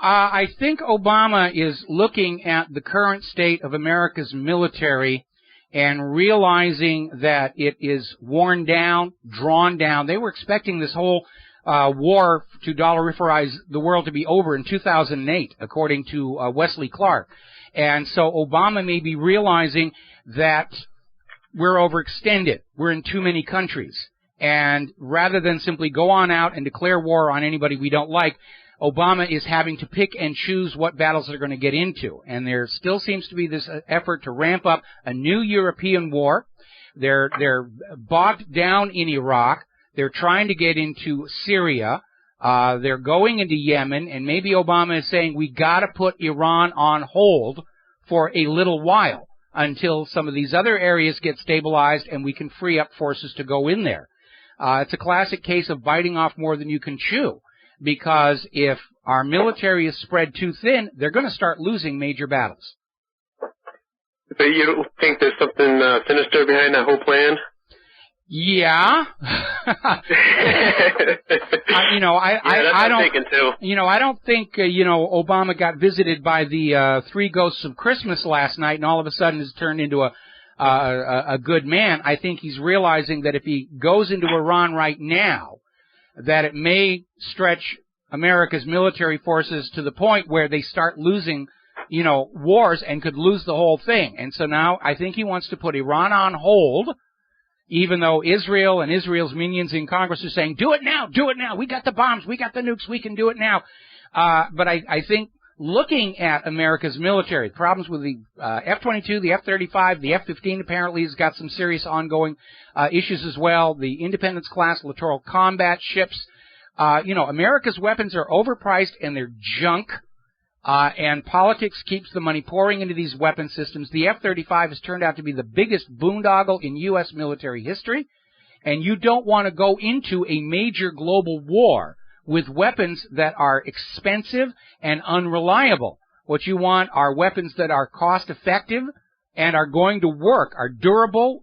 I think Obama is looking at the current state of America's military and realizing that it is worn down, drawn down. They were expecting this whole war to dollarize the world to be over in 2008, according to Wesley Clark. And so Obama may be realizing that we're overextended. We're in too many countries. And rather than simply go on out and declare war on anybody we don't like, Obama is having to pick and choose what battles they're going to get into. And there still seems to be this effort to ramp up a new European war. They're bogged down in Iraq. They're trying to get into Syria. They're going into Yemen. And maybe Obama is saying we got to put Iran on hold for a little while until some of these other areas get stabilized and we can free up forces to go in there. It's a classic case of biting off more than you can chew. Because if our military is spread too thin, they're going to start losing major battles. So you think there's something sinister behind that whole plan? Yeah. I don't thinking too. I don't think Obama got visited by the three ghosts of Christmas last night and all of a sudden has turned into a good man. I think he's realizing that if he goes into Iran right now, that it may stretch America's military forces to the point where they start losing, wars and could lose the whole thing. And so now I think he wants to put Iran on hold, even though Israel and Israel's minions in Congress are saying, do it now, we got the bombs, we got the nukes, we can do it now. But I think looking at America's military, problems with the F-22, the F-35, the F-15 apparently has got some serious ongoing issues as well. The Independence-class littoral combat ships. America's weapons are overpriced and they're junk. And politics keeps the money pouring into these weapon systems. The F-35 has turned out to be the biggest boondoggle in U.S. military history. And you don't want to go into a major global war with weapons that are expensive and unreliable. What you want are weapons that are cost-effective and are going to work, are durable,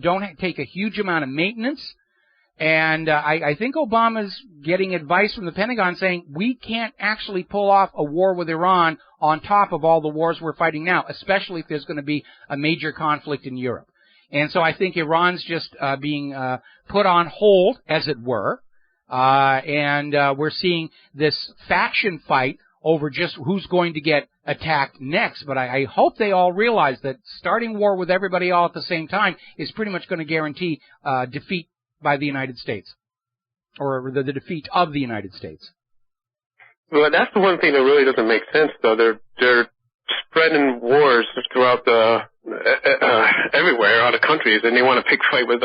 don't take a huge amount of maintenance. And I think Obama's getting advice from the Pentagon saying we can't actually pull off a war with Iran on top of all the wars we're fighting now, especially if there's going to be a major conflict in Europe. And so I think Iran's just being put on hold, as it were. And we're seeing this faction fight over just who's going to get attacked next. But I hope they all realize that starting war with everybody all at the same time is pretty much going to guarantee defeat by the United States, or the defeat of the United States. Well, that's the one thing that really doesn't make sense, though. They're spreading wars throughout everywhere, all the countries, and they want to pick fight with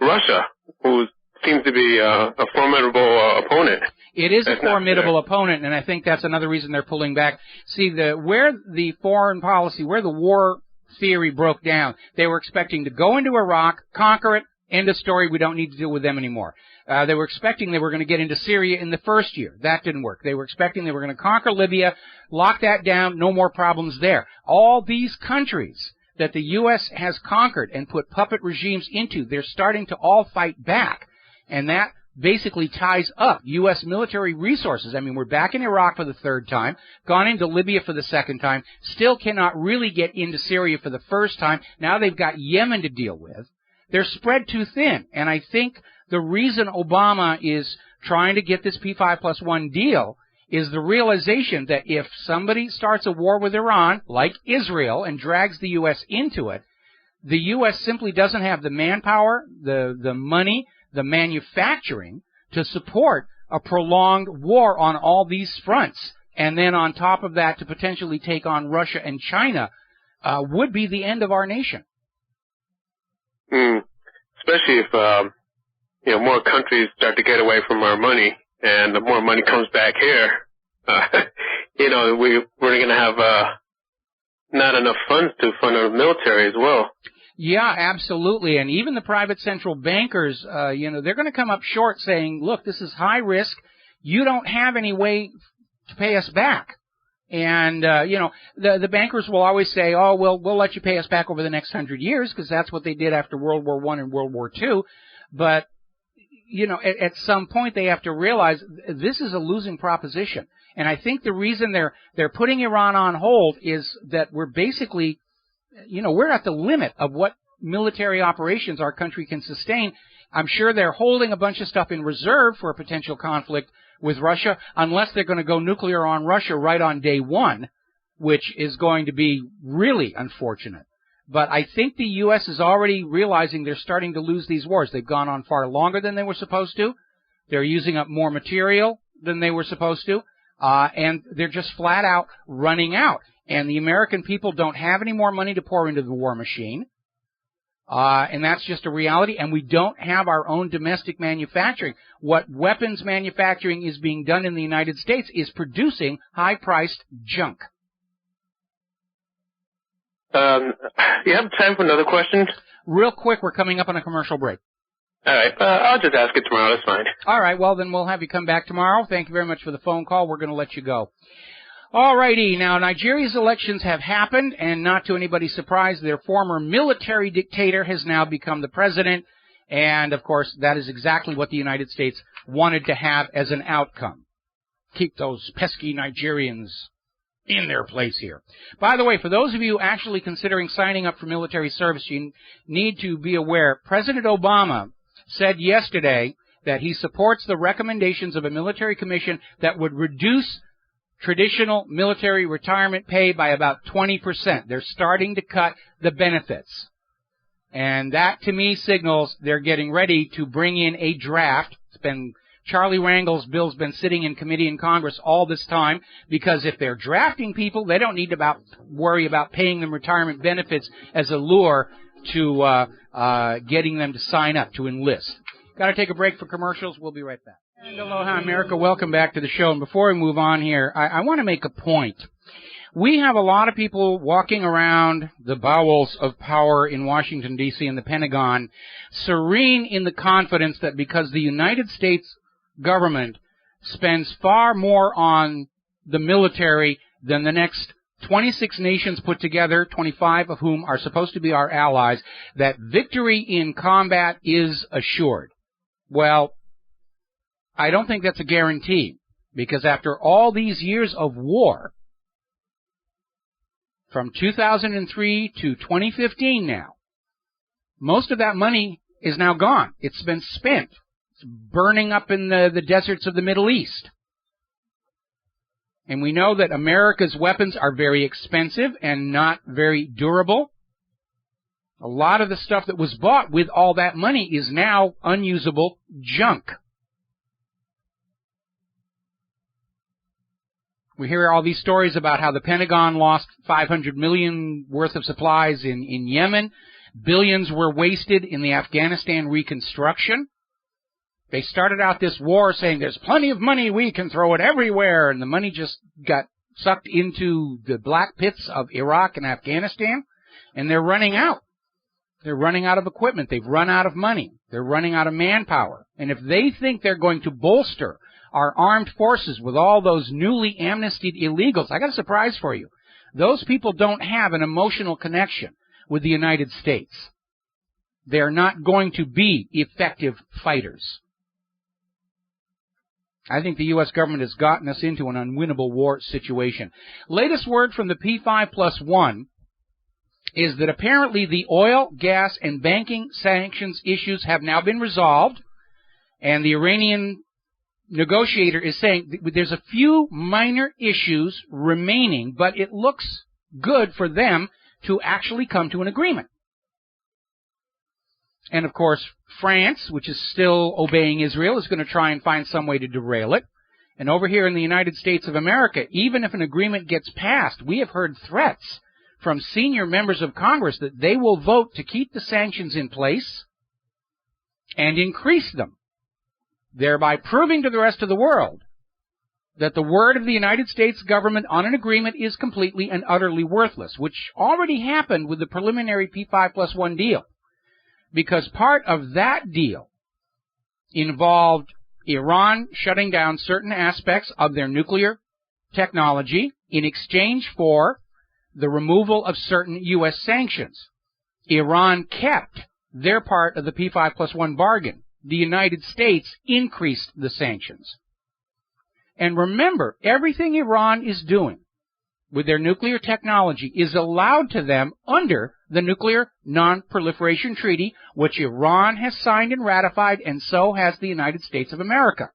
Russia, who seems to be a formidable opponent. It is a formidable opponent, and I think that's another reason they're pulling back. See, where the foreign policy, where the war theory broke down, they were expecting to go into Iraq, conquer it, end of story, we don't need to deal with them anymore. They were expecting they were going to get into Syria in the first year. That didn't work. They were expecting they were going to conquer Libya, lock that down, no more problems there. All these countries that the U.S. has conquered and put puppet regimes into, they're starting to all fight back. And that basically ties up U.S. military resources. I mean, we're back in Iraq for the third time, gone into Libya for the second time, still cannot really get into Syria for the first time. Now they've got Yemen to deal with. They're spread too thin. And I think the reason Obama is trying to get this P5+1 deal is the realization that if somebody starts a war with Iran, like Israel, and drags the U.S. into it, the U.S. simply doesn't have the manpower, the money, the manufacturing to support a prolonged war on all these fronts. And then on top of that, to potentially take on Russia and China would be the end of our nation. Especially if more countries start to get away from our money, and the more money comes back here, we're going to have not enough funds to fund our military as well. Yeah, absolutely. And even the private central bankers, they're going to come up short saying, look, this is high risk. You don't have any way to pay us back. And, the bankers will always say, oh, we'll let you pay us back over the next 100 years, because that's what they did after World War I and World War II. But, at some point they have to realize this is a losing proposition. And I think the reason they're putting Iran on hold is that we're basically, we're at the limit of what military operations our country can sustain. I'm sure they're holding a bunch of stuff in reserve for a potential conflict with Russia, unless they're going to go nuclear on Russia right on day one, which is going to be really unfortunate. But I think the U.S. is already realizing they're starting to lose these wars. They've gone on far longer than they were supposed to. They're using up more material than they were supposed to. And they're just flat out running out. And the American people don't have any more money to pour into the war machine. And that's just a reality. And we don't have our own domestic manufacturing. What weapons manufacturing is being done in the United States is producing high-priced junk. You have time for another question? Real quick, we're coming up on a commercial break. All right. I'll just ask it tomorrow. That's fine. All right. Well, then we'll have you come back tomorrow. Thank you very much for the phone call. We're going to let you go. All righty. Now, Nigeria's elections have happened, and not to anybody's surprise, their former military dictator has now become the president. And, of course, that is exactly what the United States wanted to have as an outcome. Keep those pesky Nigerians in their place here. By the way, for those of you actually considering signing up for military service, you need to be aware, President Obama said yesterday that he supports the recommendations of a military commission that would reduce traditional military retirement pay by about 20%. They're starting to cut the benefits. And that, to me, signals they're getting ready to bring in a draft. Charlie Rangel's bill's been sitting in committee in Congress all this time, because if they're drafting people, they don't need to worry about paying them retirement benefits as a lure to getting them to sign up, to enlist. Got to take a break for commercials. We'll be right back. And aloha, America. Welcome back to the show. And before we move on here, I want to make a point. We have a lot of people walking around the bowels of power in Washington, D.C. and the Pentagon, serene in the confidence that because the United States government spends far more on the military than the next 26 nations put together, 25 of whom are supposed to be our allies, that victory in combat is assured. Well, I don't think that's a guarantee, because after all these years of war, from 2003 to 2015 now, most of that money is now gone. It's been spent. It's burning up in the deserts of the Middle East. And we know that America's weapons are very expensive and not very durable. A lot of the stuff that was bought with all that money is now unusable junk. We hear all these stories about how the Pentagon lost $500 million worth of supplies in Yemen. Billions were wasted in the Afghanistan reconstruction. They started out this war saying there's plenty of money, we can throw it everywhere, and the money just got sucked into the black pits of Iraq and Afghanistan, and they're running out. They're running out of equipment. They've run out of money. They're running out of manpower. And if they think they're going to bolster our armed forces with all those newly amnestied illegals, I got a surprise for you. Those people don't have an emotional connection with the United States. They're not going to be effective fighters. I think the U.S. government has gotten us into an unwinnable war situation. Latest word from the P5+1 is that apparently the oil, gas, and banking sanctions issues have now been resolved, and the Iranian negotiator is saying there's a few minor issues remaining, but it looks good for them to actually come to an agreement. And, of course, France, which is still obeying Israel, is going to try and find some way to derail it. And over here in the United States of America, even if an agreement gets passed, we have heard threats from senior members of Congress that they will vote to keep the sanctions in place and increase them, thereby proving to the rest of the world that the word of the United States government on an agreement is completely and utterly worthless, which already happened with the preliminary P5+1 deal, because part of that deal involved Iran shutting down certain aspects of their nuclear technology in exchange for the removal of certain U.S. sanctions. Iran kept their part of the P5+1 bargain. The United States increased the sanctions. And remember, everything Iran is doing with their nuclear technology is allowed to them under the Nuclear Non-Proliferation Treaty, which Iran has signed and ratified, and so has the United States of America.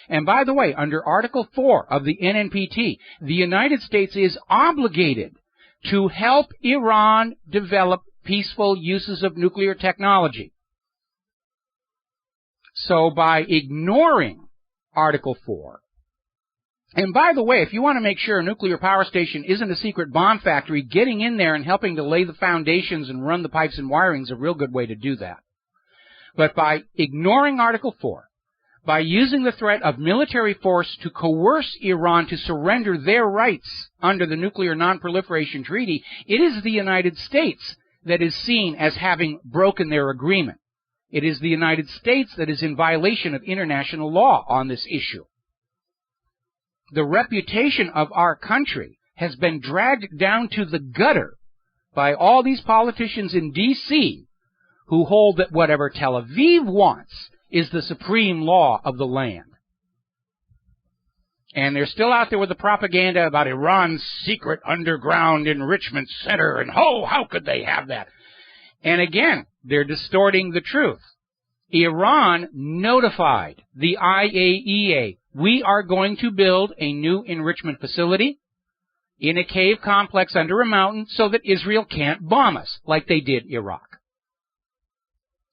And by the way, under Article 4 of the NNPT, the United States is obligated to help Iran develop peaceful uses of nuclear technology. So by ignoring Article 4, and by the way, if you want to make sure a nuclear power station isn't a secret bomb factory, getting in there and helping to lay the foundations and run the pipes and wiring is a real good way to do that. But by ignoring Article 4, by using the threat of military force to coerce Iran to surrender their rights under the Nuclear Non-Proliferation Treaty, it is the United States that is seen as having broken their agreement. It is the United States that is in violation of international law on this issue. The reputation of our country has been dragged down to the gutter by all these politicians in D.C. who hold that whatever Tel Aviv wants is the supreme law of the land. And they're still out there with the propaganda about Iran's secret underground enrichment center, and how could they have that? And again, they're distorting the truth. Iran notified the IAEA, we are going to build a new enrichment facility in a cave complex under a mountain so that Israel can't bomb us like they did Iraq.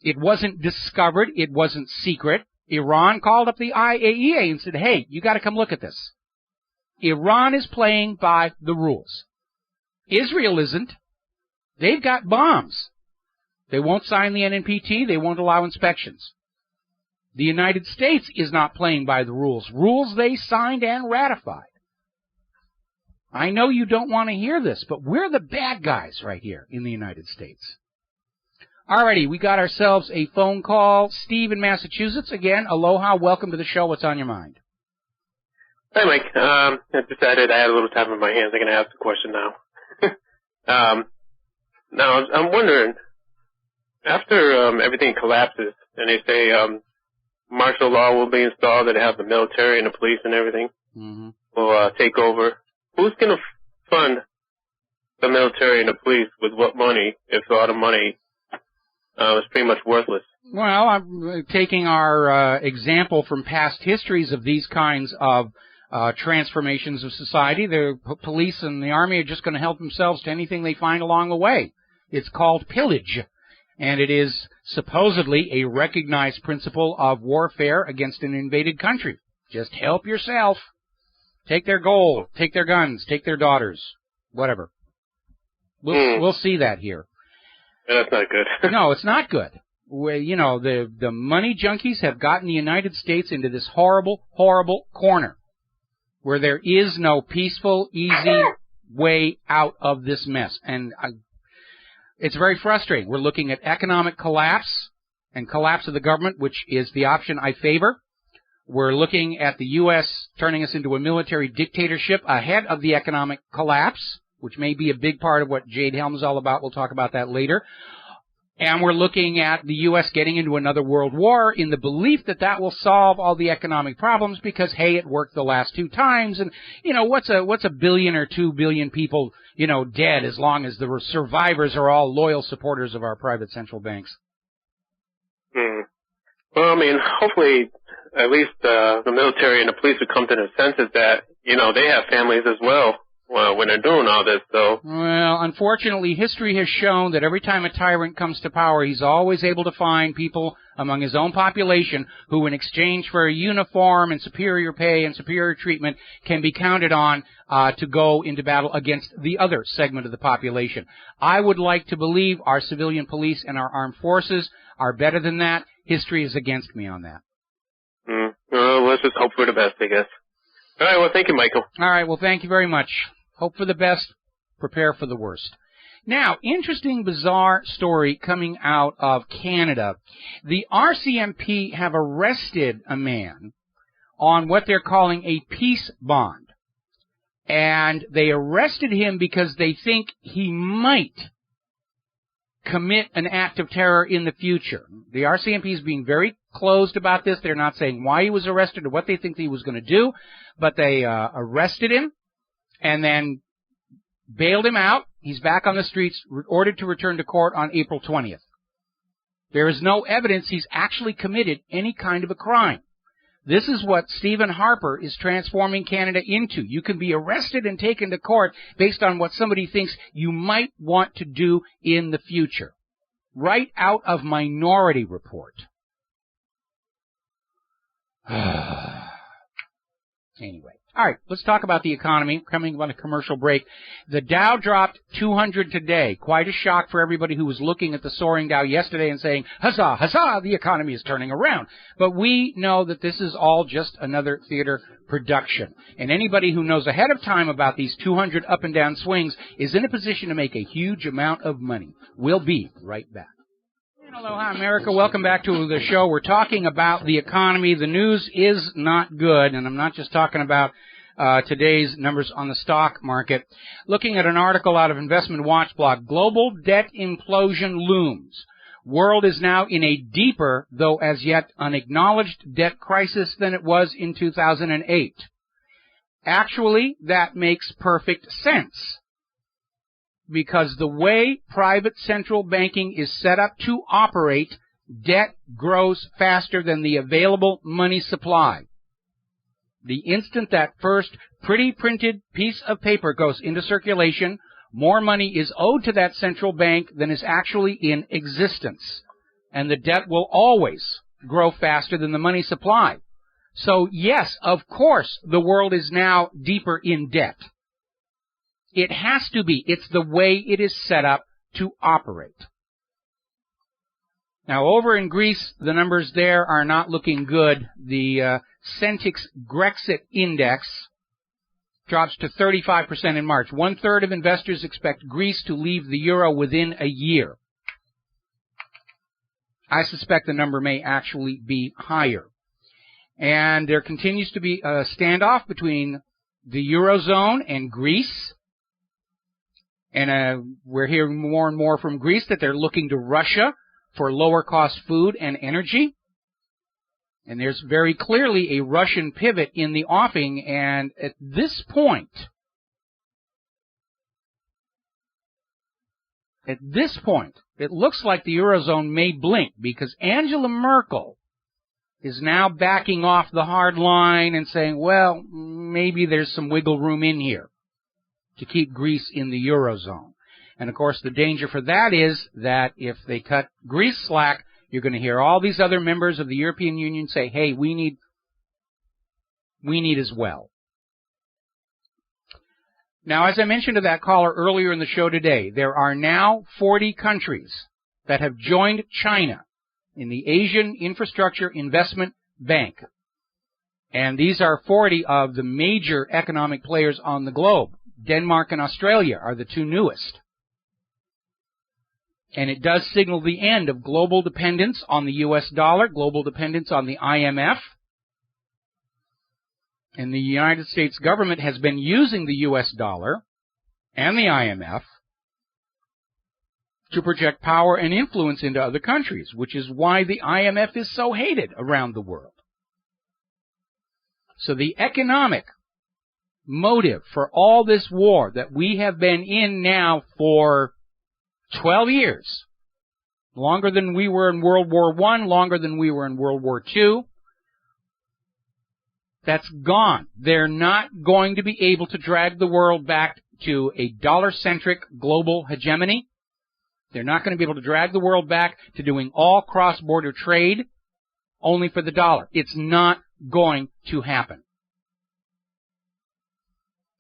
It wasn't discovered. It wasn't secret. Iran called up the IAEA and said, hey, you got to come look at this. Iran is playing by the rules. Israel isn't. They've got bombs. They won't sign the NNPT. They won't allow inspections. The United States is not playing by the rules. Rules they signed and ratified. I know you don't want to hear this, but we're the bad guys right here in the United States. Alrighty, we got ourselves a phone call. Steve in Massachusetts. Again, aloha. Welcome to the show. What's on your mind? Hi, Mike. I decided I had a little time on my hands. I'm going to ask the question now. Now, I'm wondering, after everything collapses and they say martial law will be installed and have the military and the police and everything will take over, who's going to fund the military and the police with what money if all the money is pretty much worthless? Well, I'm taking our example from past histories of these kinds of transformations of society. The police and the army are just going to help themselves to anything they find along the way. It's called pillage, and it is supposedly a recognized principle of warfare against an invaded country. Just help yourself. Take their gold, take their guns, take their daughters, whatever. We'll see that here. Yeah, that's not good. No, it's not good. Where, you know, the money junkies have gotten the United States into this horrible, horrible corner where there is no peaceful, easy way out of this mess. And it's very frustrating. We're looking at economic collapse and collapse of the government, which is the option I favor. We're looking at the U.S. turning us into a military dictatorship ahead of the economic collapse, which may be a big part of what Jade Helm is all about. We'll talk about that later. And we're looking at the U.S. getting into another world war in the belief that that will solve all the economic problems because, hey, it worked the last 2 times. And, you know, what's a billion or 2 billion people, you know, dead as long as the survivors are all loyal supporters of our private central banks? Well, I mean, hopefully at least the military and the police would come to the senses that, you know, they have families as well. Well, when they're doing all this, though. Well, unfortunately, history has shown that every time a tyrant comes to power, he's always able to find people among his own population who, in exchange for a uniform and superior pay and superior treatment, can be counted on to go into battle against the other segment of the population. I would like to believe our civilian police and our armed forces are better than that. History is against me on that. Well, let's just hope for the best, I guess. All right, well, thank you, Michael. All right, well, thank you very much. Hope for the best, prepare for the worst. Now, interesting, bizarre story coming out of Canada. The RCMP have arrested a man on what they're calling a peace bond. And they arrested him because they think he might commit an act of terror in the future. The RCMP is being very closed about this. They're not saying why he was arrested or what they think he was going to do, but they arrested him and then bailed him out. He's back on the streets, ordered to return to court on April 20th. There is no evidence he's actually committed any kind of a crime. This is what Stephen Harper is transforming Canada into. You can be arrested and taken to court based on what somebody thinks you might want to do in the future. Right out of Minority Report. Anyway. All right, let's talk about the economy. Coming on a commercial break. The Dow dropped 200 today. Quite a shock for everybody who was looking at the soaring Dow yesterday and saying, huzzah, huzzah, the economy is turning around. But we know that this is all just another theater production. And anybody who knows ahead of time about these 200 up and down swings is in a position to make a huge amount of money. We'll be right back. Aloha, America. Welcome back to the show. We're talking about the economy. The news is not good, and I'm not just talking about today's numbers on the stock market. Looking at an article out of Investment Watch blog, global debt implosion looms. World is now in a deeper, though as yet unacknowledged, debt crisis than it was in 2008. Actually, that makes perfect sense. Because the way private central banking is set up to operate, debt grows faster than the available money supply. The instant that first pretty printed piece of paper goes into circulation, more money is owed to that central bank than is actually in existence. And the debt will always grow faster than the money supply. So yes, of course, the world is now deeper in debt. It has to be. It's the way it is set up to operate. Now, over in Greece, the numbers there are not looking good. The Centix Grexit Index drops to 35% in March. 1/3 of investors expect Greece to leave the euro within a year. I suspect the number may actually be higher. And there continues to be a standoff between the Eurozone and Greece. And we're hearing more and more from Greece that they're looking to Russia for lower-cost food and energy. And there's very clearly a Russian pivot in the offing. And at this point, it looks like the Eurozone may blink because Angela Merkel is now backing off the hard line and saying, well, maybe there's some wiggle room in here to keep Greece in the Eurozone. And, of course, the danger for that is that if they cut Greece slack, you're going to hear all these other members of the European Union say, hey, we need as well. Now, as I mentioned to that caller earlier in the show today, there are now 40 countries that have joined China in the Asian Infrastructure Investment Bank. And these are 40 of the major economic players on the globe. Denmark and Australia are the two newest. And it does signal the end of global dependence on the U.S. dollar, global dependence on the IMF. And the United States government has been using the U.S. dollar and the IMF to project power and influence into other countries, which is why the IMF is so hated around the world. So the economic motive for all this war that we have been in now for 12 years, longer than we were in World War I, longer than we were in World War II, that's gone. They're not going to be able to drag the world back to a dollar-centric global hegemony. They're not going to be able to drag the world back to doing all cross-border trade only for the dollar. It's not going to happen.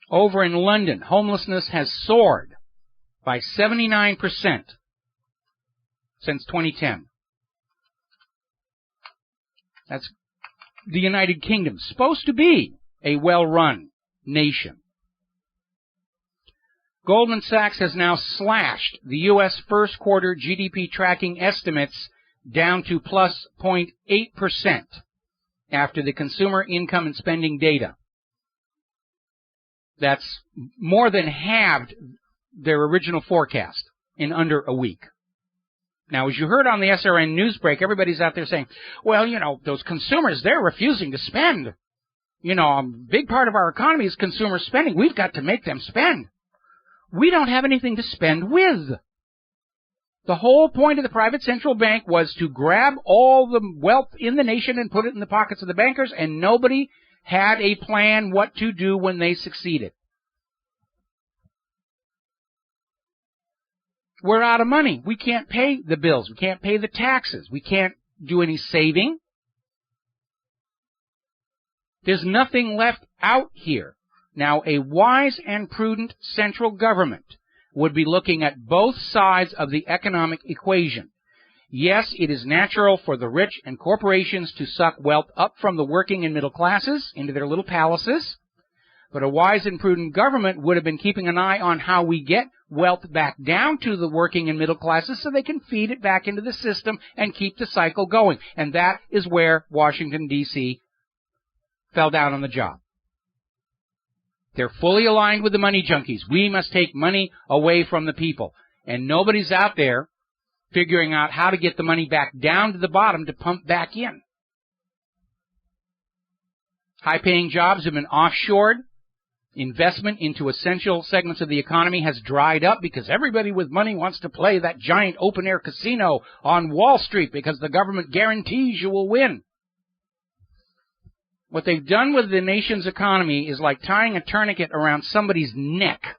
Over in London, homelessness has soared by 79% since 2010. That's the United Kingdom, supposed to be a well-run nation. Goldman Sachs has now slashed the U.S. first quarter GDP tracking estimates down to plus 0.8% after the consumer income and spending data. That's more than halved their original forecast in under a week. Now, as you heard on the SRN news break, everybody's out there saying, well, you know, those consumers, they're refusing to spend. You know, a big part of our economy is consumer spending. We've got to make them spend. We don't have anything to spend with. The whole point of the private central bank was to grab all the wealth in the nation and put it in the pockets of the bankers, and nobody had a plan what to do when they succeeded. We're out of money. We can't pay the bills. We can't pay the taxes. We can't do any saving. There's nothing left out here. Now, a wise and prudent central government would be looking at both sides of the economic equation. Yes, it is natural for the rich and corporations to suck wealth up from the working and middle classes into their little palaces. But a wise and prudent government would have been keeping an eye on how we get wealth back down to the working and middle classes so they can feed it back into the system and keep the cycle going. And that is where Washington, D.C. fell down on the job. They're fully aligned with the money junkies. We must take money away from the people. And nobody's out there figuring out how to get the money back down to the bottom to pump back in. High-paying jobs have been offshored. Investment into essential segments of the economy has dried up because everybody with money wants to play that giant open-air casino on Wall Street because the government guarantees you will win. What they've done with the nation's economy is like tying a tourniquet around somebody's neck.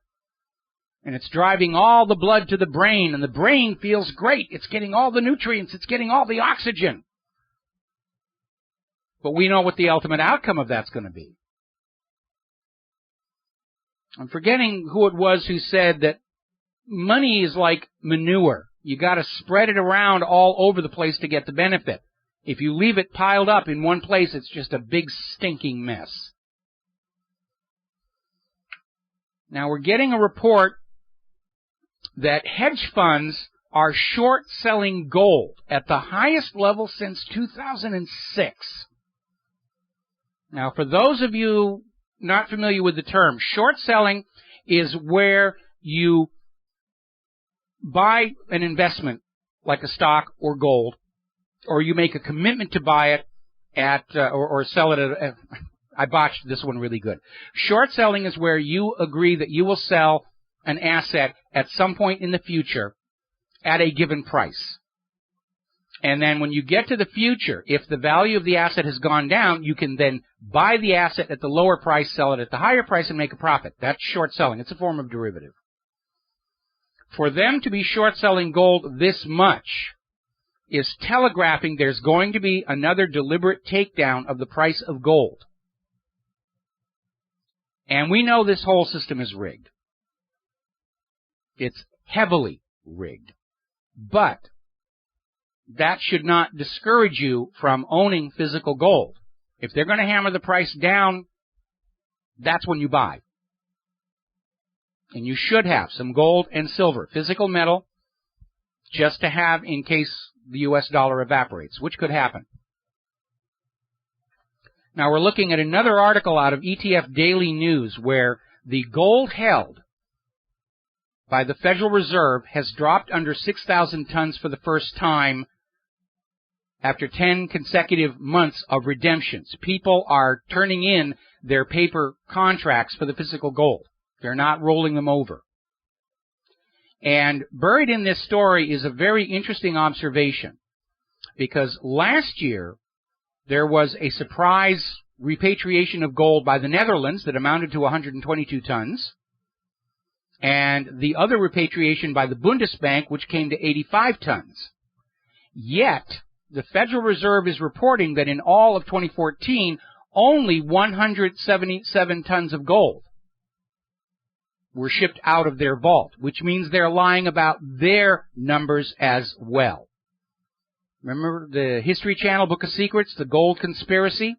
And it's driving all the blood to the brain, and the brain feels great. It's getting all the nutrients. It's getting all the oxygen. But we know what the ultimate outcome of that's going to be. I'm forgetting who it was who said that money is like manure. You got to spread it around all over the place to get the benefit. If you leave it piled up in one place, it's just a big stinking mess. Now, we're getting a report that hedge funds are short-selling gold at the highest level since 2006. Now, for those of you not familiar with the term, short-selling is where you buy an investment like a stock or gold, or you make a commitment to buy it at, or sell it at, I botched this one really good. Short selling is where you agree that you will sell an asset at some point in the future at a given price. And then when you get to the future, if the value of the asset has gone down, you can then buy the asset at the lower price, sell it at the higher price, and make a profit. That's short selling. It's a form of derivative. For them to be short selling gold this much is telegraphing there's going to be another deliberate takedown of the price of gold. And we know this whole system is rigged. It's heavily rigged. But that should not discourage you from owning physical gold. If they're going to hammer the price down, that's when you buy. And you should have some gold and silver, physical metal, just to have in case the U.S. dollar evaporates, which could happen. Now we're looking at another article out of ETF Daily News where the gold held by the Federal Reserve has dropped under 6,000 tons for the first time after 10 consecutive months of redemptions. People are turning in their paper contracts for the physical gold. They're not rolling them over. And buried in this story is a very interesting observation, because last year there was a surprise repatriation of gold by the Netherlands that amounted to 122 tons, and the other repatriation by the Bundesbank, which came to 85 tons. Yet, the Federal Reserve is reporting that in all of 2014, only 177 tons of gold were shipped out of their vault, which means they're lying about their numbers as well. Remember the History Channel Book of Secrets, the gold conspiracy?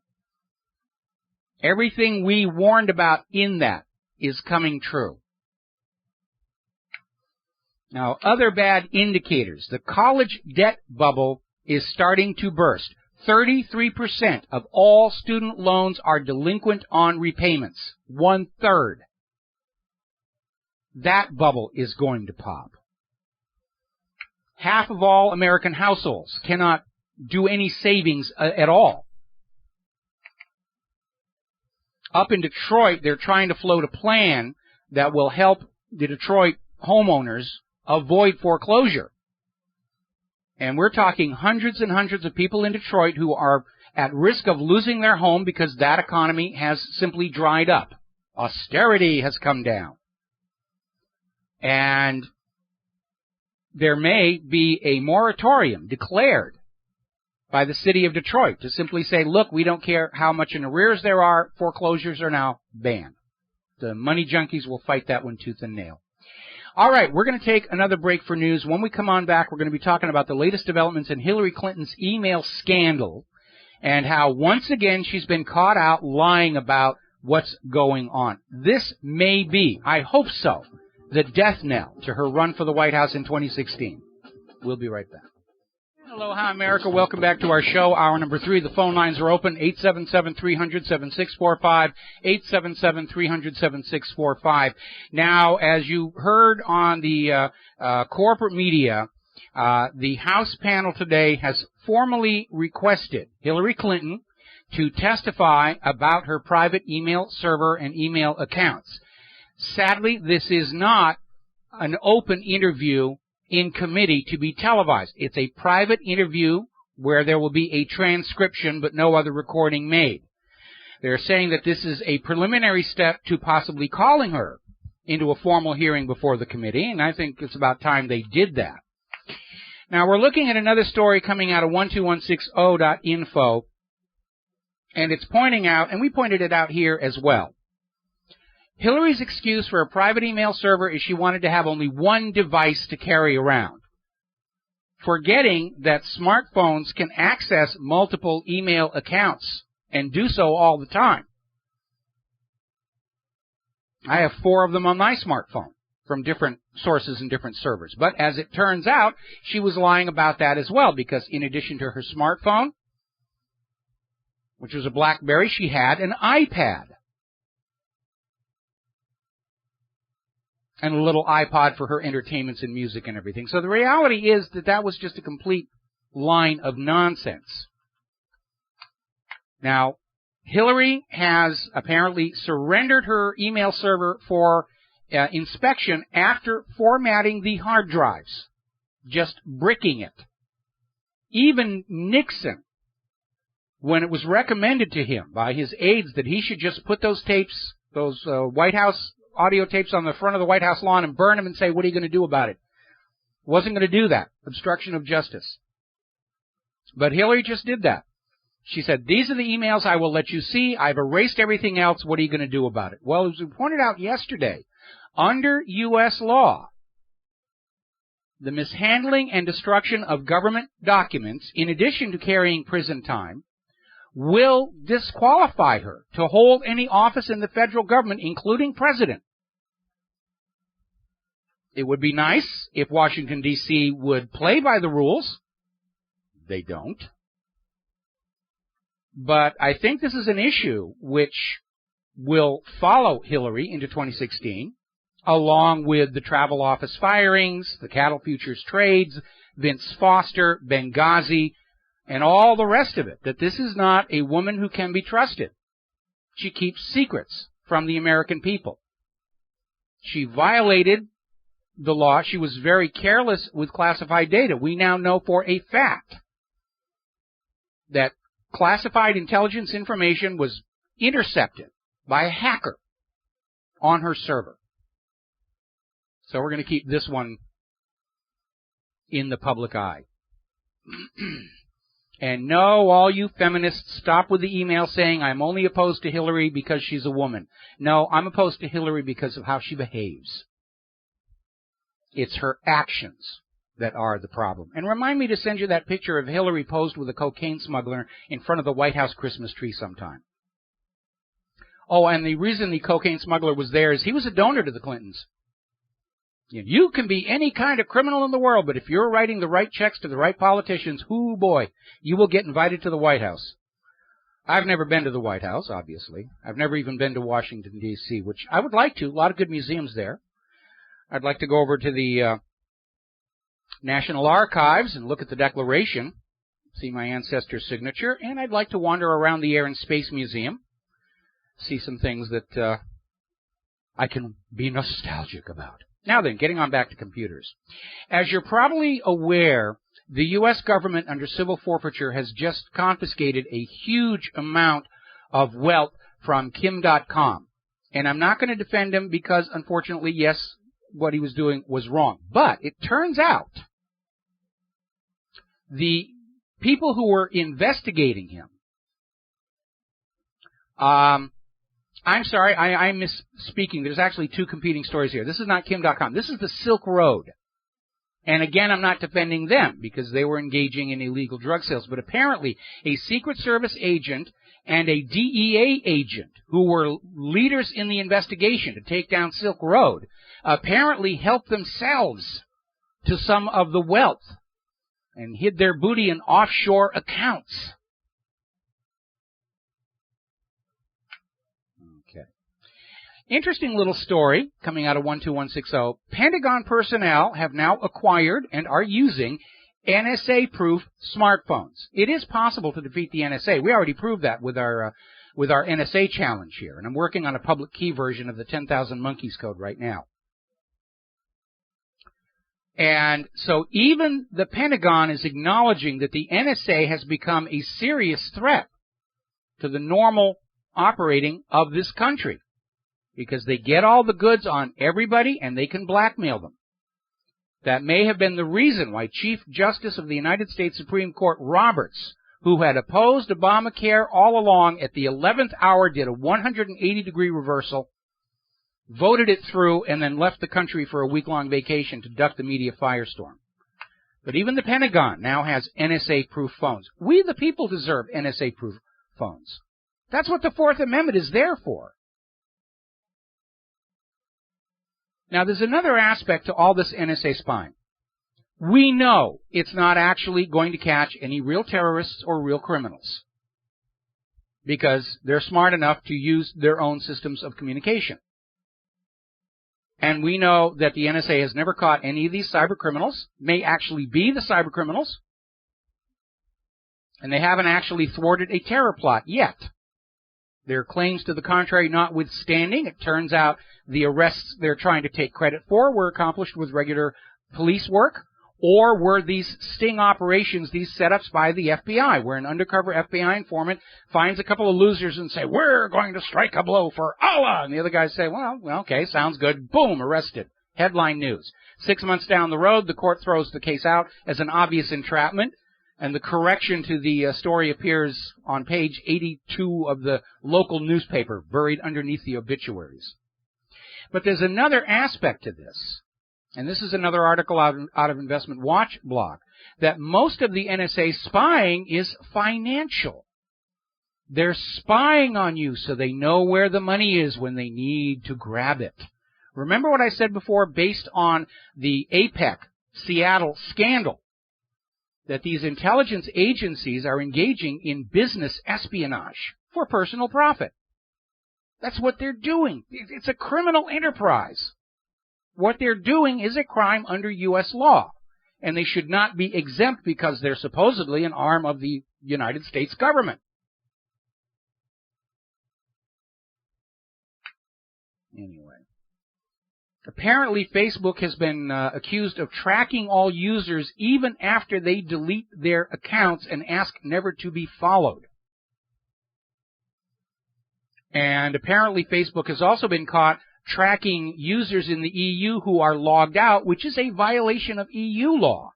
Everything we warned about in that is coming true. Now, other bad indicators. The college debt bubble is starting to burst. 33% of all student loans are delinquent on repayments. 1/3. That bubble is going to pop. Half of all American households cannot do any savings at all. Up in Detroit, they're trying to float a plan that will help the Detroit homeowners avoid foreclosure. And we're talking hundreds and hundreds of people in Detroit who are at risk of losing their home because that economy has simply dried up. Austerity has come down. And there may be a moratorium declared by the city of Detroit to simply say, look, we don't care how much in arrears there are, foreclosures are now banned. The money junkies will fight that one tooth and nail. All right, we're going to take another break for news. When we come on back, we're going to be talking about the latest developments in Hillary Clinton's email scandal and how once again she's been caught out lying about what's going on. This may be, I hope so, the death knell to her run for the White House in 2016. We'll be right back. Aloha, America. Welcome back to our show, hour number 3. The phone lines are open, 877-300-7645, 877-300-7645. Now, as you heard on the corporate media, the House panel today has formally requested Hillary Clinton to testify about her private email server and email accounts. Sadly, this is not an open interview in committee to be televised. It's a private interview where there will be a transcription but no other recording made. They're saying that this is a preliminary step to possibly calling her into a formal hearing before the committee, and I think it's about time they did that. Now, we're looking at another story coming out of 12160.info, and it's pointing out, and we pointed it out here as well, Hillary's excuse for a private email server is she wanted to have only one device to carry around, forgetting that smartphones can access multiple email accounts and do so all the time. I have 4 of them on my smartphone from different sources and different servers. But as it turns out, she was lying about that as well, because in addition to her smartphone, which was a BlackBerry, she had an iPad and a little iPod for her entertainments and music and everything. So the reality is that that was just a complete line of nonsense. Now, Hillary has apparently surrendered her email server for inspection after formatting the hard drives, just bricking it. Even Nixon, when it was recommended to him by his aides that he should just put those tapes, those White House audio tapes on the front of the White House lawn and burn them and say, what are you going to do about it? Wasn't going to do that. Obstruction of justice. But Hillary just did that. She said, these are the emails I will let you see. I've erased everything else. What are you going to do about it? Well, as we pointed out yesterday, under U.S. law, the mishandling and destruction of government documents, in addition to carrying prison time, will disqualify her to hold any office in the federal government, including president. It would be nice if Washington, D.C. would play by the rules. They don't. But I think this is an issue which will follow Hillary into 2016, along with the travel office firings, the cattle futures trades, Vince Foster, Benghazi, and all the rest of it, that this is not a woman who can be trusted. She keeps secrets from the American people. She violated the law. She was very careless with classified data. We now know for a fact that classified intelligence information was intercepted by a hacker on her server. So we're going to keep this one in the public eye. And no, all you feminists, stop with the email saying I'm only opposed to Hillary because she's a woman. No, I'm opposed to Hillary because of how she behaves. It's her actions that are the problem. And remind me to send you that picture of Hillary posed with a cocaine smuggler in front of the White House Christmas tree sometime. Oh, and the reason the cocaine smuggler was there is he was a donor to the Clintons. You can be any kind of criminal in the world, but if you're writing the right checks to the right politicians, hoo boy, you will get invited to the White House. I've never been to the White House, obviously. I've never even been to Washington, D.C., which I would like to. A lot of good museums there. I'd like to go over to the National Archives and look at the Declaration, see my ancestor's signature, and I'd like to wander around the Air and Space Museum, see some things that I can be nostalgic about. Now then, getting on back to computers. As you're probably aware, the U.S. government under civil forfeiture has just confiscated a huge amount of wealth from Kim.com. And I'm not going to defend him because, unfortunately, yes, what he was doing was wrong. But it turns out the people who were investigating him, I'm sorry, I'm misspeaking. There's actually two competing stories here. This is not Kim.com. This is the Silk Road. And again, I'm not defending them because they were engaging in illegal drug sales. But apparently, a Secret Service agent and a DEA agent who were leaders in the investigation to take down Silk Road apparently helped themselves to some of the wealth and hid their booty in offshore accounts. Interesting little story coming out of 12160. Pentagon personnel have now acquired and are using NSA-proof smartphones. It is possible to defeat the NSA. We already proved that with our NSA challenge here, and I'm working on a public key version of the 10,000 Monkeys code right now. And so even the Pentagon is acknowledging that the NSA has become a serious threat to the normal operating of this country, because they get all the goods on everybody and they can blackmail them. That may have been the reason why Chief Justice of the United States Supreme Court Roberts, who had opposed Obamacare all along, at the 11th hour did a 180-degree reversal, voted it through, and then left the country for a week-long vacation to duck the media firestorm. But even the Pentagon now has NSA-proof phones. We, the people, deserve NSA-proof phones. That's what the Fourth Amendment is there for. Now, there's another aspect to all this NSA spying. We know it's not actually going to catch any real terrorists or real criminals, because they're smart enough to use their own systems of communication. And we know that the NSA has never caught any of these cyber criminals, may actually be the cyber criminals, and they haven't actually thwarted a terror plot yet. Their claims to the contrary notwithstanding, it turns out the arrests they're trying to take credit for were accomplished with regular police work, or were these sting operations, these setups by the FBI, where an undercover FBI informant finds a couple of losers and say, we're going to strike a blow for Allah. And the other guys say, well, okay, sounds good. Boom, arrested. Headline news. 6 months down the road, the court throws the case out as an obvious entrapment, and the correction to the story appears on page 82 of the local newspaper, buried underneath the obituaries. But there's another aspect to this. and this is another article out of Investment Watch blog, that most of the NSA spying is financial. They're spying on you so they know where the money is when they need to grab it. Remember what I said before, based on the APEC Seattle scandal, that these intelligence agencies are engaging in business espionage for personal profit. That's what they're doing. It's a criminal enterprise. What they're doing is a crime under U.S. law, and they should not be exempt because they're supposedly an arm of the United States government. Anyway, apparently Facebook has been accused of tracking all users even after they delete their accounts and ask never to be followed. And apparently Facebook has also been caught tracking users in the EU who are logged out, which is a violation of EU law.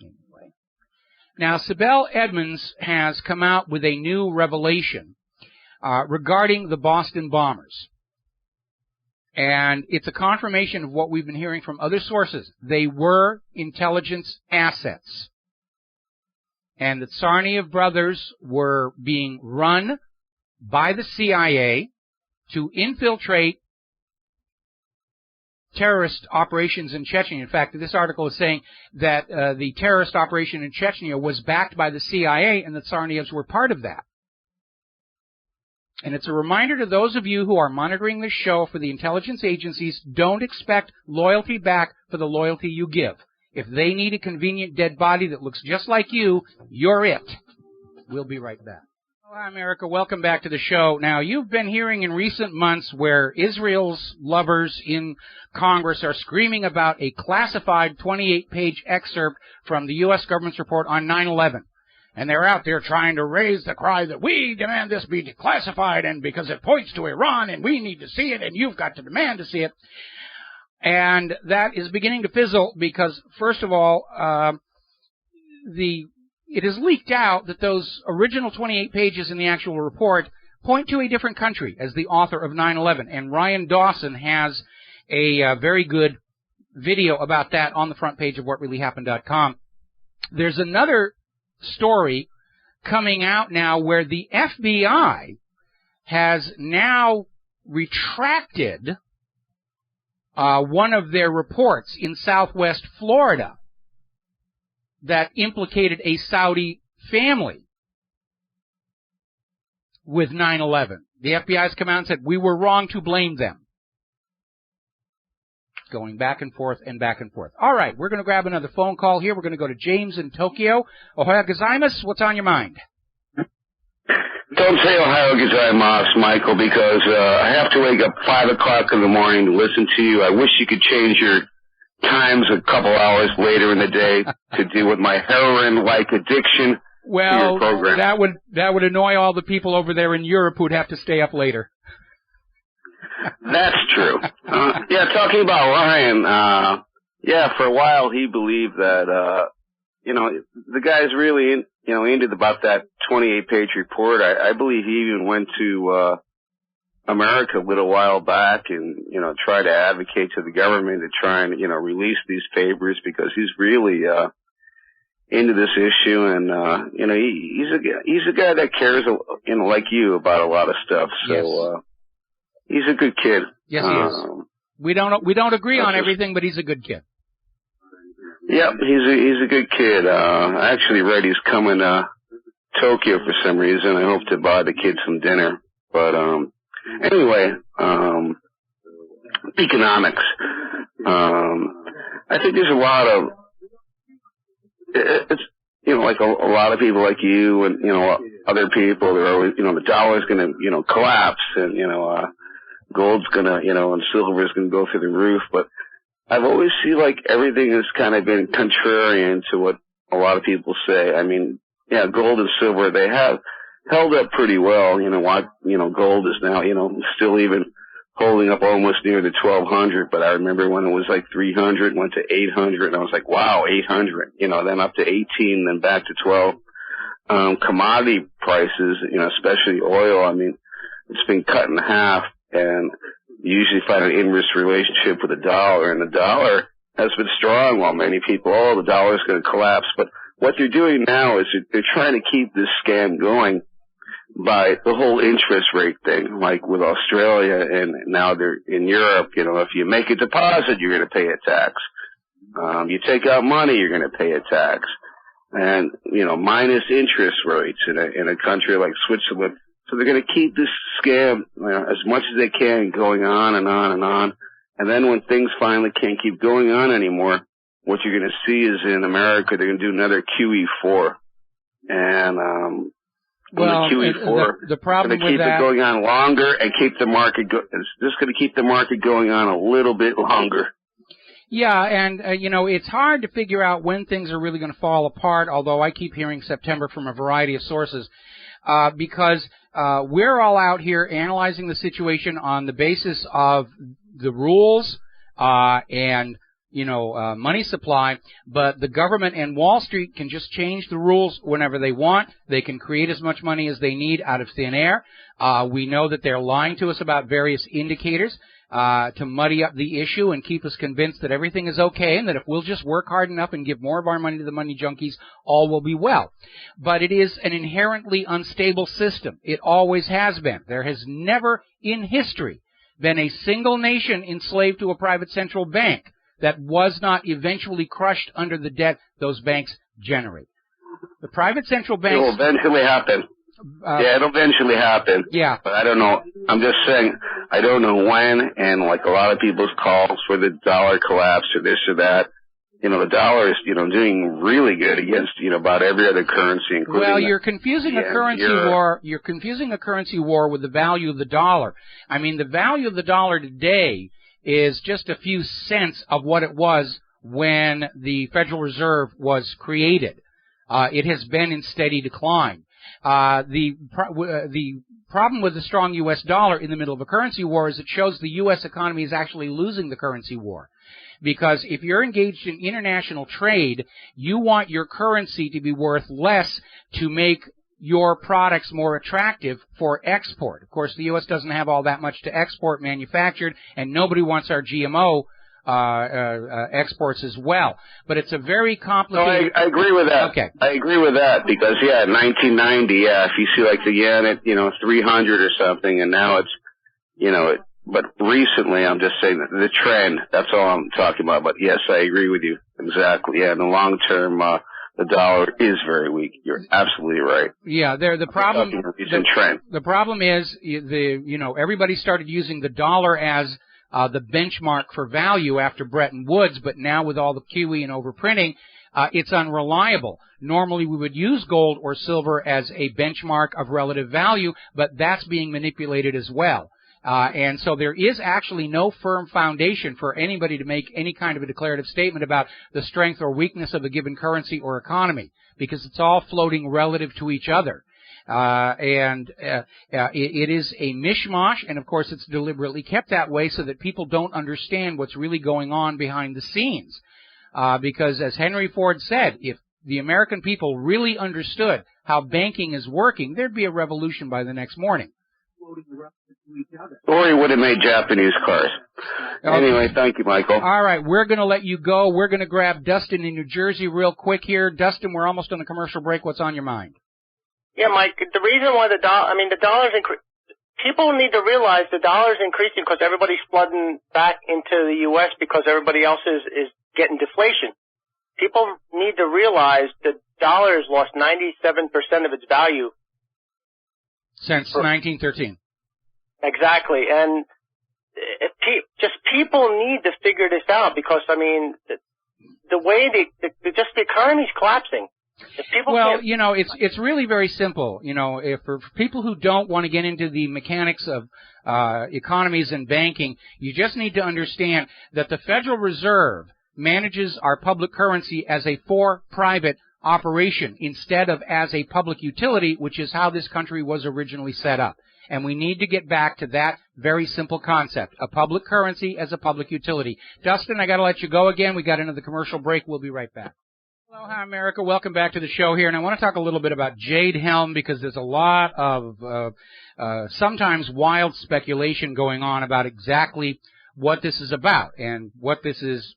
Anyway. Now, Sibel Edmonds has come out with a new revelation regarding the Boston bombers. And it's a confirmation of what we've been hearing from other sources. They were intelligence assets. And the Tsarnaev brothers were being run by the CIA to infiltrate terrorist operations in Chechnya. In fact, this article is saying that the terrorist operation in Chechnya was backed by the CIA, and the Tsarnaevs were part of that. And it's a reminder to those of you who are monitoring this show for the intelligence agencies, don't expect loyalty back for the loyalty you give. If they need a convenient dead body that looks just like you, you're it. We'll be right back. Hi, America. Welcome back to the show. Now, you've been hearing in recent months where Israel's lovers in Congress are screaming about a classified 28-page excerpt from the U.S. government's report on 9/11. And they're out there trying to raise the cry that we demand this be declassified, and because it points to Iran, and we need to see it, and you've got to demand to see it. And that is beginning to fizzle because, first of all, it has leaked out that those original 28 pages in the actual report point to a different country as the author of 9/11. And Ryan Dawson has a very good video about that on the front page of whatreallyhappened.com. There's another story coming out now where the FBI has now retracted one of their reports in Southwest Florida that implicated a Saudi family with 9/11. The FBI has come out and said, we were wrong to blame them. Going back and forth and back and forth. All right, we're going to grab another phone call here. We're going to go to James in Tokyo. Ohayo gozaimasu. What's on your mind? Don't say Ohayo gozaimasu, Michael, because I have to wake up 5 o'clock in the morning to listen to you. I wish you could change your times a couple hours later in the day to deal with my heroin-like addiction. Well, that would annoy all the people over there in Europe who'd have to stay up later. That's true. Talking about Ryan, for a while he believed that, the guy's really, into about that 28-page report. I believe he even went to, America a little while back and, tried to advocate to the government to try and, release these papers because he's really, into this issue and, he's a guy that cares, like you about a lot of stuff. So, yes. He's a good kid. Yes, he is. We don't agree on everything, but he's a good kid. Yep, he's a good kid. I actually read he's coming to Tokyo for some reason. I hope to buy the kid some dinner. But anyway, economics. I think there's a lot of it's like a lot of people like you and other people. They're always the dollar's going to collapse and gold's gonna, and silver's gonna go through the roof, but I've always seen like everything has kind of been contrarian to what a lot of people say. I mean, gold and silver, they have held up pretty well. Gold is now, still even holding up almost near the 1200, but I remember when it was like 300, went to 800, and I was like, wow, 800, then up to 18, then back to 12. Commodity prices, especially oil, I mean, it's been cut in half. And you usually find an inverse relationship with the dollar, and the dollar has been strong while many people, the dollar's going to collapse. But what they're doing now is they're trying to keep this scam going by the whole interest rate thing, like with Australia, and now they're in Europe. If you make a deposit, you're going to pay a tax. You take out money, you're going to pay a tax. And, minus interest rates in a country like Switzerland. So they're going to keep this scam as much as they can going on and on and on. And then when things finally can't keep going on anymore, what you're going to see is in America, they're going to do another QE4. And, the problem with that, keep it going on longer and keep the market it's just going to keep the market going on a little bit longer. Yeah, and, it's hard to figure out when things are really going to fall apart, although I keep hearing September from a variety of sources, because we're all out here analyzing the situation on the basis of the rules and money supply, but the government and Wall Street can just change the rules whenever they want. They can create as much money as they need out of thin air. We know that they're lying to us about various indicators to muddy up the issue and keep us convinced that everything is okay and that if we'll just work hard enough and give more of our money to the money junkies, all will be well. But it is an inherently unstable system. It always has been. There has never in history been a single nation enslaved to a private central bank that was not eventually crushed under the debt those banks generate. The private central banks... It will eventually happen. It'll eventually happen. Yeah. But I don't know. I'm just saying, I don't know when, and like a lot of people's calls for the dollar collapse or this or that, the dollar is, doing really good against, about every other currency, including... Well, you're confusing a currency war. You're confusing a currency war with the value of the dollar. I mean, the value of the dollar today is just a few cents of what it was when the Federal Reserve was created. It has been in steady decline. The problem with the strong U.S. dollar in the middle of a currency war is it shows the U.S. economy is actually losing the currency war. Because if you're engaged in international trade, you want your currency to be worth less to make your products more attractive for export. Of course, the U.S. doesn't have all that much to export manufactured, and nobody wants our GMO exports as well. But it's a very complicated... No, I agree with that. Okay. I agree with that because, in 1990, if you see like the yen at, 300 or something, and now it's, but recently I'm just saying that the trend, that's all I'm talking about. But yes, I agree with you. Exactly. Yeah, in the long term, the dollar is very weak. You're absolutely right. Yeah, the problem... trend. The problem is, everybody started using the dollar as the benchmark for value after Bretton Woods, but now with all the QE and overprinting, it's unreliable. Normally we would use gold or silver as a benchmark of relative value, but that's being manipulated as well. And so there is actually no firm foundation for anybody to make any kind of a declarative statement about the strength or weakness of a given currency or economy, because it's all floating relative to each other. It is a mishmash, and of course it's deliberately kept that way so that people don't understand what's really going on behind the scenes. Because as Henry Ford said, if the American people really understood how banking is working, there'd be a revolution by the next morning. Or he would have made Japanese cars. Okay. Anyway, thank you, Michael. All right, we're going to let you go. We're going to grab Dustin in New Jersey real quick here. Dustin, we're almost on the commercial break. What's on your mind? Yeah, Mike, the reason why the dollar's people need to realize the dollar's increasing because everybody's flooding back into the U.S. because everybody else is getting deflation. People need to realize the dollar has lost 97% of its value. Since 1913. Exactly. And people need to figure this out because, the way the economy's collapsing. Well, it's really very simple. If for people who don't want to get into the mechanics of economies and banking, you just need to understand that the Federal Reserve manages our public currency as a for-private operation instead of as a public utility, which is how this country was originally set up. And we need to get back to that very simple concept, a public currency as a public utility. Dustin, I got to let you go again. We got into the commercial break. We'll be right back. Aloha, America. Welcome back to the show here. And I want to talk a little bit about Jade Helm because there's a lot of sometimes wild speculation going on about exactly what this is about. And what this is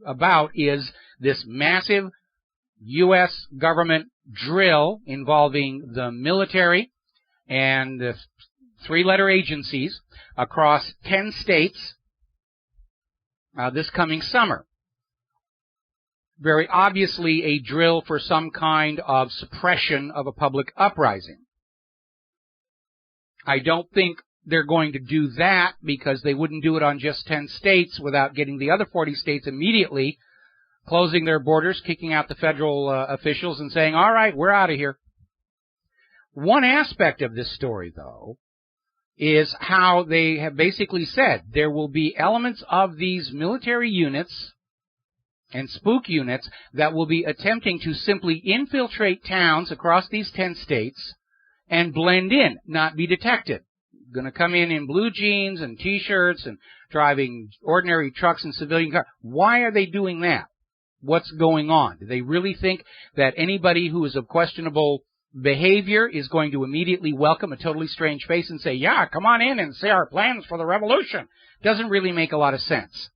about is this massive U.S. government drill involving the military and the three-letter agencies across 10 states this coming summer. Very obviously a drill for some kind of suppression of a public uprising. I don't think they're going to do that because they wouldn't do it on just 10 states without getting the other 40 states immediately closing their borders, kicking out the federal officials and saying, all right, we're out of here. One aspect of this story, though, is how they have basically said there will be elements of these military units and spook units that will be attempting to simply infiltrate towns across these 10 states and blend in, not be detected. Going to come in blue jeans and T-shirts and driving ordinary trucks and civilian cars. Why are they doing that? What's going on? Do they really think that anybody who is of questionable behavior is going to immediately welcome a totally strange face and say, yeah, come on in and see our plans for the revolution? Doesn't really make a lot of sense.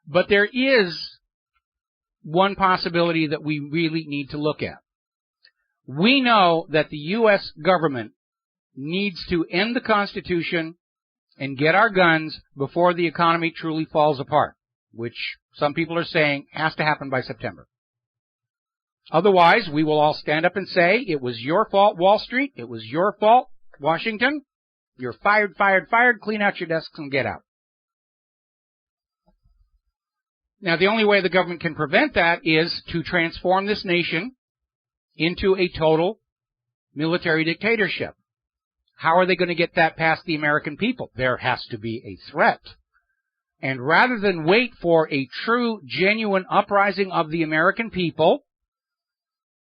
But there is one possibility that we really need to look at. We know that the U.S. government needs to end the Constitution and get our guns before the economy truly falls apart, which some people are saying has to happen by September. Otherwise, we will all stand up and say, it was your fault, Wall Street. It was your fault, Washington. You're fired, fired, fired. Clean out your desks and get out. Now, the only way the government can prevent that is to transform this nation into a total military dictatorship. How are they going to get that past the American people? There has to be a threat. And rather than wait for a true, genuine uprising of the American people,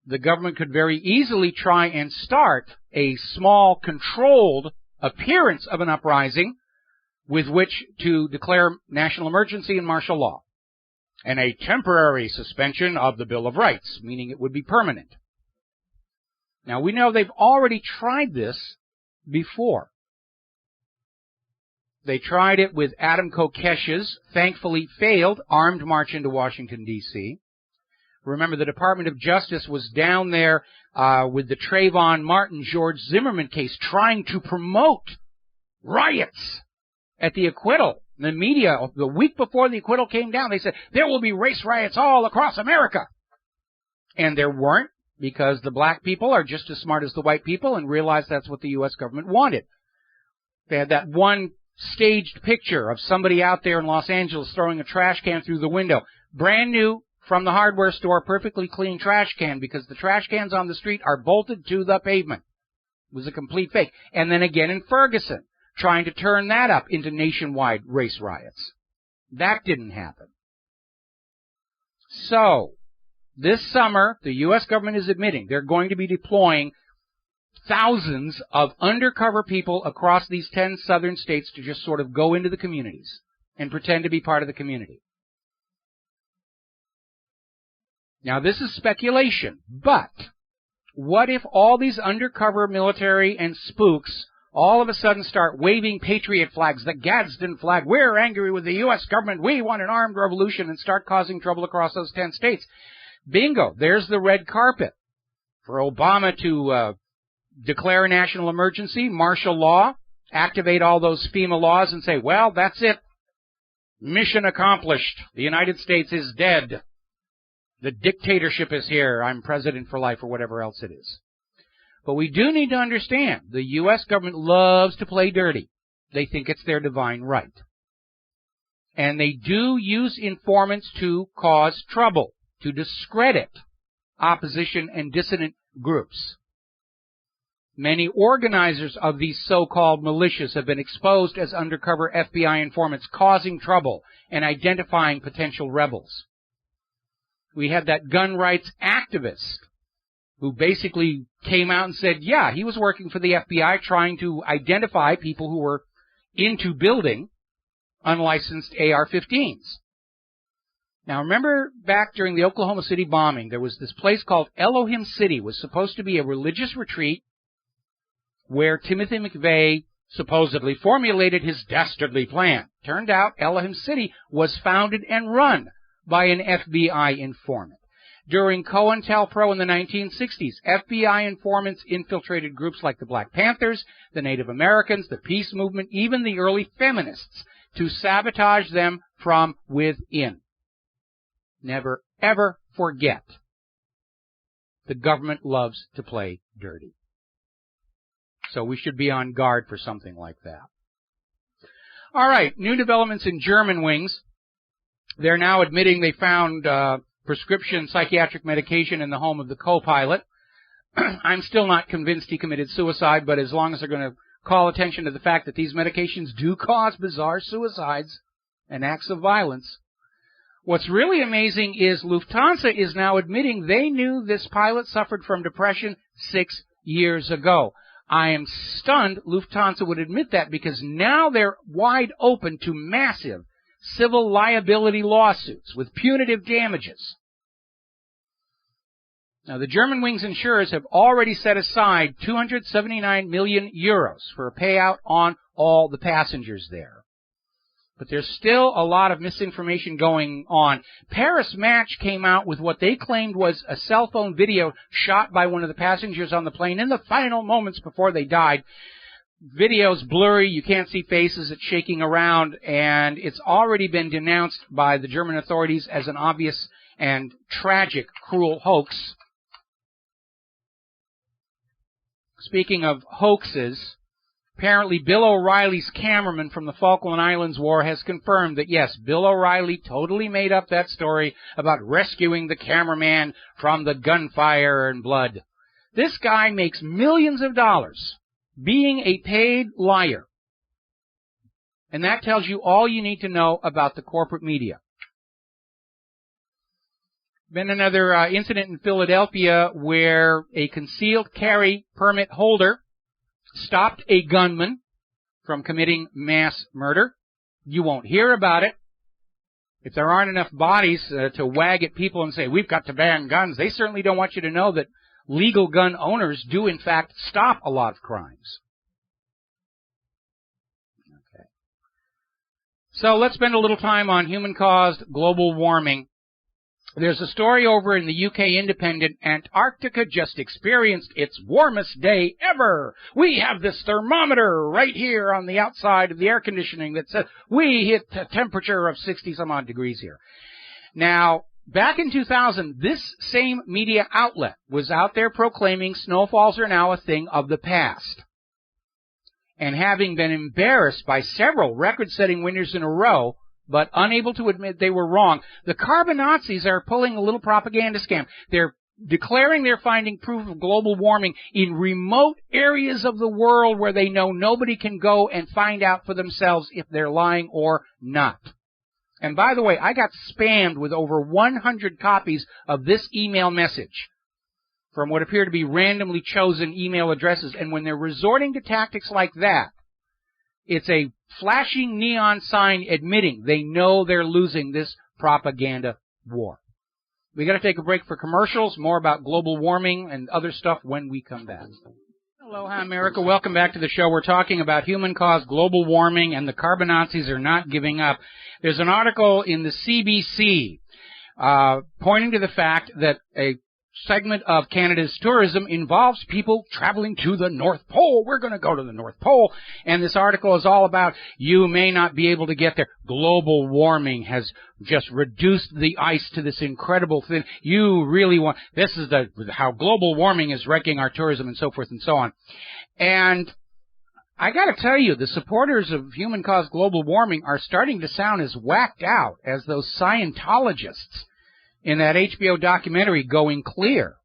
the government could very easily try and start a small, controlled appearance of an uprising with which to declare national emergency and martial law, and a temporary suspension of the Bill of Rights, meaning it would be permanent. Now, we know they've already tried this before. They tried it with Adam Kokesh's, thankfully failed, armed march into Washington, D.C. Remember, the Department of Justice was down there with the Trayvon Martin, George Zimmerman case, trying to promote riots at the acquittal. The media, the week before the acquittal came down, they said, there will be race riots all across America. And there weren't, because the black people are just as smart as the white people and realized that's what the U.S. government wanted. They had that one staged picture of somebody out there in Los Angeles throwing a trash can through the window. Brand new from the hardware store, perfectly clean trash can, because the trash cans on the street are bolted to the pavement. It was a complete fake. And then again in Ferguson, trying to turn that up into nationwide race riots. That didn't happen. So, this summer, the U.S. government is admitting they're going to be deploying thousands of undercover people across these 10 southern states to just sort of go into the communities and pretend to be part of the community. Now, this is speculation, but what if all these undercover military and spooks all of a sudden start waving patriot flags, the Gadsden flag, we're angry with the U.S. government, we want an armed revolution, and start causing trouble across those 10 states? Bingo, there's the red carpet for Obama to declare a national emergency, martial law, activate all those FEMA laws and say, well, that's it. Mission accomplished. The United States is dead. The dictatorship is here. I'm president for life, or whatever else it is. But we do need to understand, the U.S. government loves to play dirty. They think it's their divine right. And they do use informants to cause trouble, to discredit opposition and dissident groups. Many organizers of these so-called militias have been exposed as undercover FBI informants, causing trouble and identifying potential rebels. We had that gun rights activist who basically came out and said, yeah, he was working for the FBI trying to identify people who were into building unlicensed AR-15s. Now, remember back during the Oklahoma City bombing, there was this place called Elohim City. It was supposed to be a religious retreat where Timothy McVeigh supposedly formulated his dastardly plan. Turned out Elohim City was founded and run by an FBI informant. During COINTELPRO in the 1960s, FBI informants infiltrated groups like the Black Panthers, the Native Americans, the Peace Movement, even the early feminists, to sabotage them from within. Never, ever forget. The government loves to play dirty. So we should be on guard for something like that. All right, new developments in Germanwings. They're now admitting they found prescription psychiatric medication in the home of the co-pilot. I'm still not convinced he committed suicide, but as long as they're going to call attention to the fact that these medications do cause bizarre suicides and acts of violence. What's really amazing is Lufthansa is now admitting they knew this pilot suffered from depression 6 years ago. I am stunned Lufthansa would admit that, because now they're wide open to massive civil liability lawsuits with punitive damages. Now, the Germanwings insurers have already set aside 279 million euros for a payout on all the passengers there. But there's still a lot of misinformation going on. Paris Match came out with what they claimed was a cell phone video shot by one of the passengers on the plane in the final moments before they died. Video's blurry, you can't see faces, it's shaking around, and it's already been denounced by the German authorities as an obvious and tragic, cruel hoax. Speaking of hoaxes, apparently Bill O'Reilly's cameraman from the Falkland Islands War has confirmed that, yes, Bill O'Reilly totally made up that story about rescuing the cameraman from the gunfire and blood. This guy makes millions of dollars being a paid liar. And that tells you all you need to know about the corporate media. Been another incident in Philadelphia where a concealed carry permit holder stopped a gunman from committing mass murder. You won't hear about it. If there aren't enough bodies to wag at people and say, we've got to ban guns, they certainly don't want you to know that legal gun owners do, in fact, stop a lot of crimes. Okay. So let's spend a little time on human-caused global warming. There's a story over in the UK Independent. Antarctica just experienced its warmest day ever. We have this thermometer right here on the outside of the air conditioning that says we hit a temperature of 60-some-odd degrees here. Now, back in 2000, this same media outlet was out there proclaiming snowfalls are now a thing of the past. And having been embarrassed by several record-setting winters in a row, but unable to admit they were wrong, the carbon Nazis are pulling a little propaganda scam. They're declaring they're finding proof of global warming in remote areas of the world where they know nobody can go and find out for themselves if they're lying or not. And by the way, I got spammed with over 100 copies of this email message from what appear to be randomly chosen email addresses. And when they're resorting to tactics like that, it's a flashing neon sign admitting they know they're losing this propaganda war. We got to take a break for commercials, more about global warming and other stuff when we come back. Aloha, America. Welcome back to the show. We're talking about human-caused global warming, and the carbon Nazis are not giving up. There's an article in the CBC pointing to the fact that a segment of Canada's tourism involves people traveling to the North Pole. We're going to go to the North Pole. And this article is all about you may not be able to get there. Global warming has just reduced the ice to this incredible thing. You really want, this is how global warming is wrecking our tourism and so forth and so on. And I got to tell you, the supporters of human-caused global warming are starting to sound as whacked out as those Scientologists in that HBO documentary Going Clear.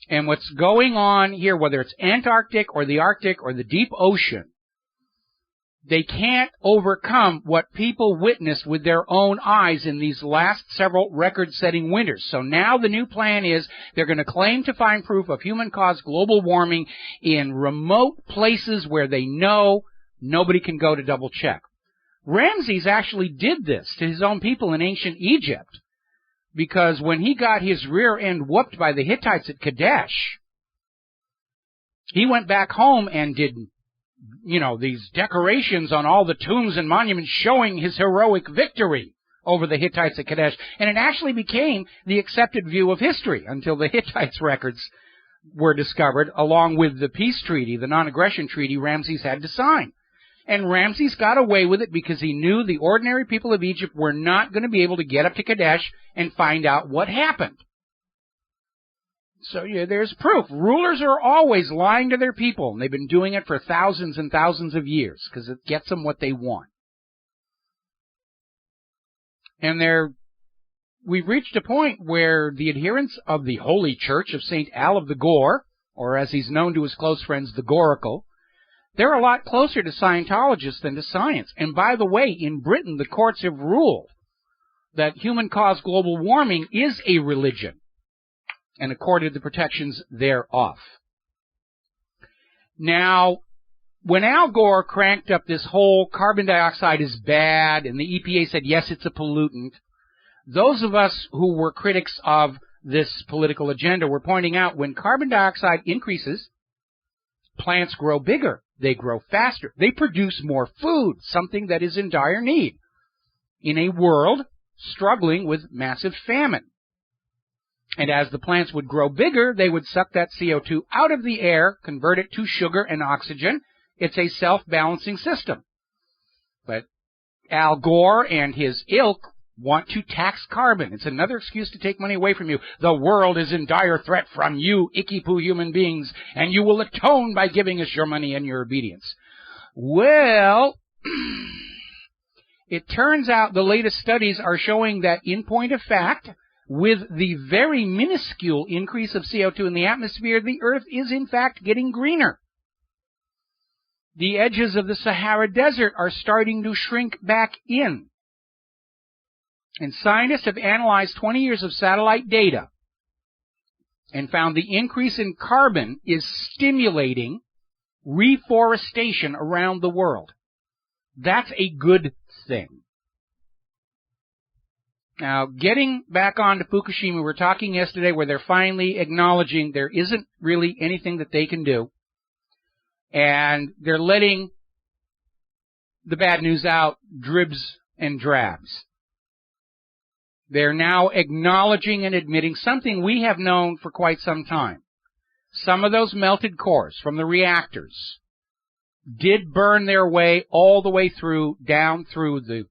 And what's going on here, whether it's Antarctic or the Arctic or the deep ocean, they can't overcome what people witnessed with their own eyes in these last several record-setting winters. So now the new plan is they're going to claim to find proof of human-caused global warming in remote places where they know nobody can go to double-check. Ramses actually did this to his own people in ancient Egypt because when he got his rear end whooped by the Hittites at Kadesh, he went back home and did, these decorations on all the tombs and monuments showing his heroic victory over the Hittites at Kadesh. And it actually became the accepted view of history until the Hittites' records were discovered, along with the peace treaty, the non-aggression treaty Ramses had to sign. And Ramses got away with it because he knew the ordinary people of Egypt were not going to be able to get up to Kadesh and find out what happened. So there's proof. Rulers are always lying to their people, and they've been doing it for thousands and thousands of years because it gets them what they want. And we've reached a point where the adherents of the Holy Church of St. Al of the Gore, or as he's known to his close friends, the Goracle, they're a lot closer to Scientologists than to science. And by the way, in Britain, the courts have ruled that human-caused global warming is a religion and accorded the protections thereof. Now, when Al Gore cranked up this whole carbon dioxide is bad and the EPA said, yes, it's a pollutant, those of us who were critics of this political agenda were pointing out when carbon dioxide increases, plants grow bigger, they grow faster, they produce more food, something that is in dire need in a world struggling with massive famine. And as the plants would grow bigger, they would suck that CO2 out of the air, convert it to sugar and oxygen. It's a self-balancing system. But Al Gore and his ilk want to tax carbon. It's another excuse to take money away from you. The world is in dire threat from you, icky-poo human beings, and you will atone by giving us your money and your obedience. Well, it turns out the latest studies are showing that, in point of fact, with the very minuscule increase of CO2 in the atmosphere, the Earth is in fact getting greener. The edges of the Sahara Desert are starting to shrink back in. And scientists have analyzed 20 years of satellite data and found the increase in carbon is stimulating reforestation around the world. That's a good thing. Now, getting back on to Fukushima, we were talking yesterday where they're finally acknowledging there isn't really anything that they can do. And they're letting the bad news out dribs and drabs. They're now acknowledging and admitting something we have known for quite some time. Some of those melted cores from the reactors did burn their way all the way through, down through the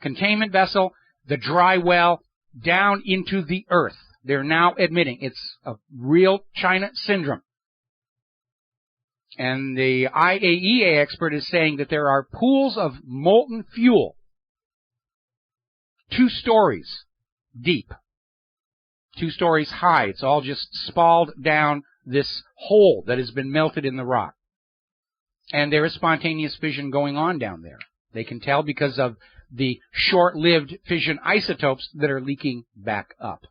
containment vessel, the dry well, down into the earth. They're now admitting it's a real China syndrome. And the IAEA expert is saying that there are pools of molten fuel 2 stories deep, 2 stories high. It's all just spalled down this hole that has been melted in the rock. And there is spontaneous fission going on down there. They can tell because of the short-lived fission isotopes that are leaking back up.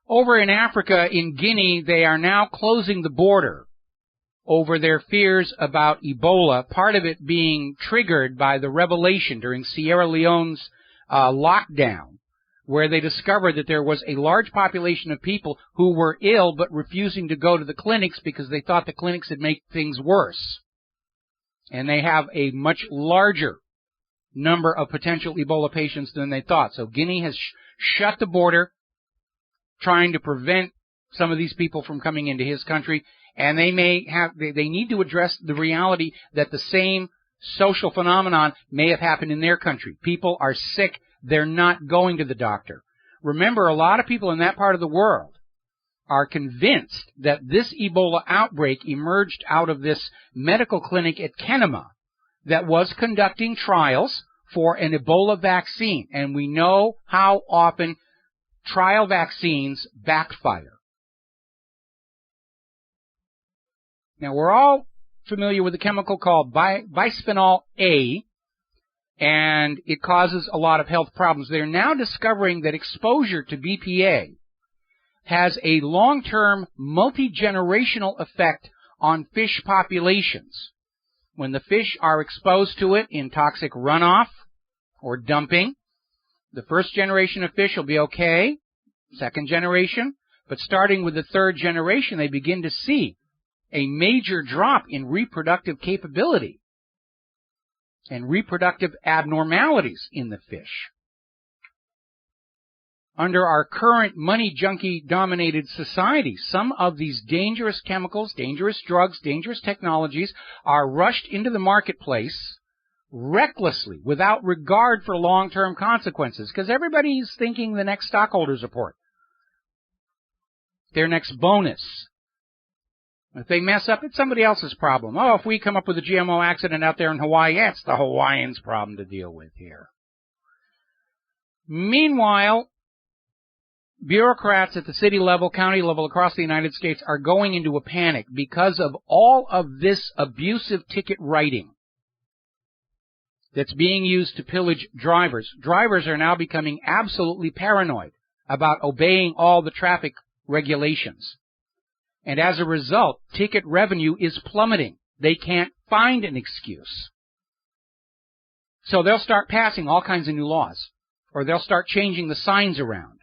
Over in Africa, in Guinea, they are now closing the border over their fears about Ebola, part of it being triggered by the revelation during Sierra Leone's lockdown, where they discovered that there was a large population of people who were ill but refusing to go to the clinics because they thought the clinics would make things worse. And they have a much larger number of potential Ebola patients than they thought. So Guinea has shut the border, trying to prevent some of these people from coming into his country, and they need to address the reality that the same social phenomenon may have happened in their country. People are sick, they're not going to the doctor. Remember, a lot of people in that part of the world are convinced that this Ebola outbreak emerged out of this medical clinic at Kenema that was conducting trials for an Ebola vaccine, and we know how often trial vaccines backfire. Now, we're all familiar with a chemical called bisphenol A, and it causes a lot of health problems. They're now discovering that exposure to BPA has a long-term, multi-generational effect on fish populations. When the fish are exposed to it in toxic runoff or dumping, The first generation of fish will be okay, second generation, but starting with the third generation, they begin to see a major drop in reproductive capability and reproductive abnormalities in the fish. Under our current money junkie-dominated society, some of these dangerous chemicals, dangerous drugs, dangerous technologies are rushed into the marketplace recklessly, without regard for long-term consequences, because everybody's thinking the next stockholders report, their next bonus. If they mess up, it's somebody else's problem. Oh, if we come up with a GMO accident out there in Hawaii, it's the Hawaiians' problem to deal with here. Meanwhile, bureaucrats at the city level, county level, across the United States are going into a panic because of all of this abusive ticket writing that's being used to pillage drivers. Drivers are now becoming absolutely paranoid about obeying all the traffic regulations. And as a result, ticket revenue is plummeting. They can't find an excuse. So they'll start passing all kinds of new laws, or they'll start changing the signs around.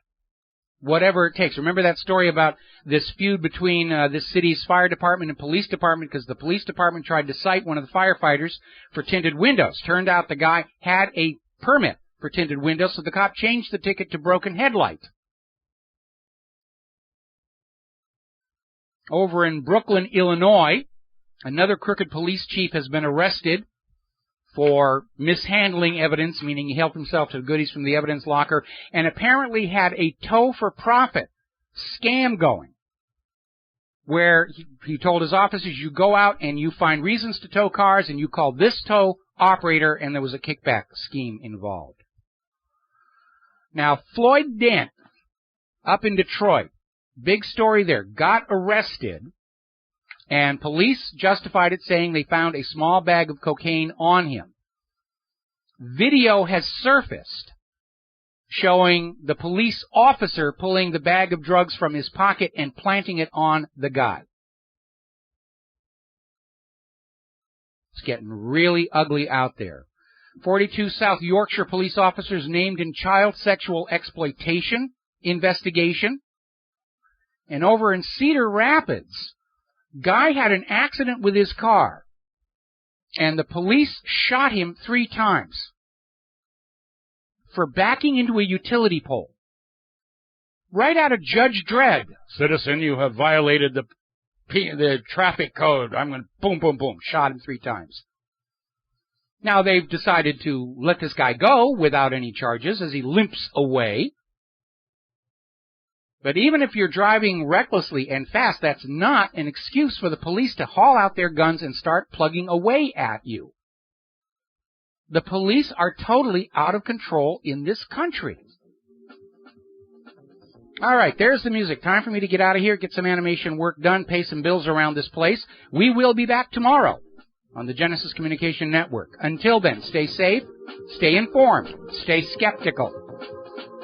Whatever it takes. Remember that story about this feud between this city's fire department and police department, because the police department tried to cite one of the firefighters for tinted windows. Turned out the guy had a permit for tinted windows, so the cop changed the ticket to broken headlight. Over in Brooklyn, Illinois, another crooked police chief has been arrested for mishandling evidence, meaning he helped himself to the goodies from the evidence locker, and apparently had a tow-for-profit scam going, where he told his officers, you go out and you find reasons to tow cars, and you call this tow operator, and there was a kickback scheme involved. Now, Floyd Dent, up in Detroit, big story there, got arrested, and police justified it, saying they found a small bag of cocaine on him. Video has surfaced showing the police officer pulling the bag of drugs from his pocket and planting it on the guy. It's getting really ugly out there. 42 South Yorkshire police officers named in child sexual exploitation investigation. And over in Cedar Rapids, guy had an accident with his car, and the police shot him 3 times for backing into a utility pole. Right out of Judge Dredd. Citizen, you have violated the traffic code. I'm going to boom, boom, boom. Shot him 3 times. Now they've decided to let this guy go without any charges as he limps away. But even if you're driving recklessly and fast, that's not an excuse for the police to haul out their guns and start plugging away at you. The police are totally out of control in this country. All right, there's the music. Time for me to get out of here, get some animation work done, pay some bills around this place. We will be back tomorrow on the Genesis Communication Network. Until then, stay safe, stay informed, stay skeptical.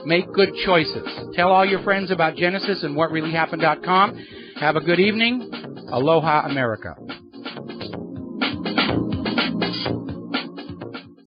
Make good choices. Tell all your friends about Genesis and WhatReallyHappened.com. Have a good evening. Aloha, America.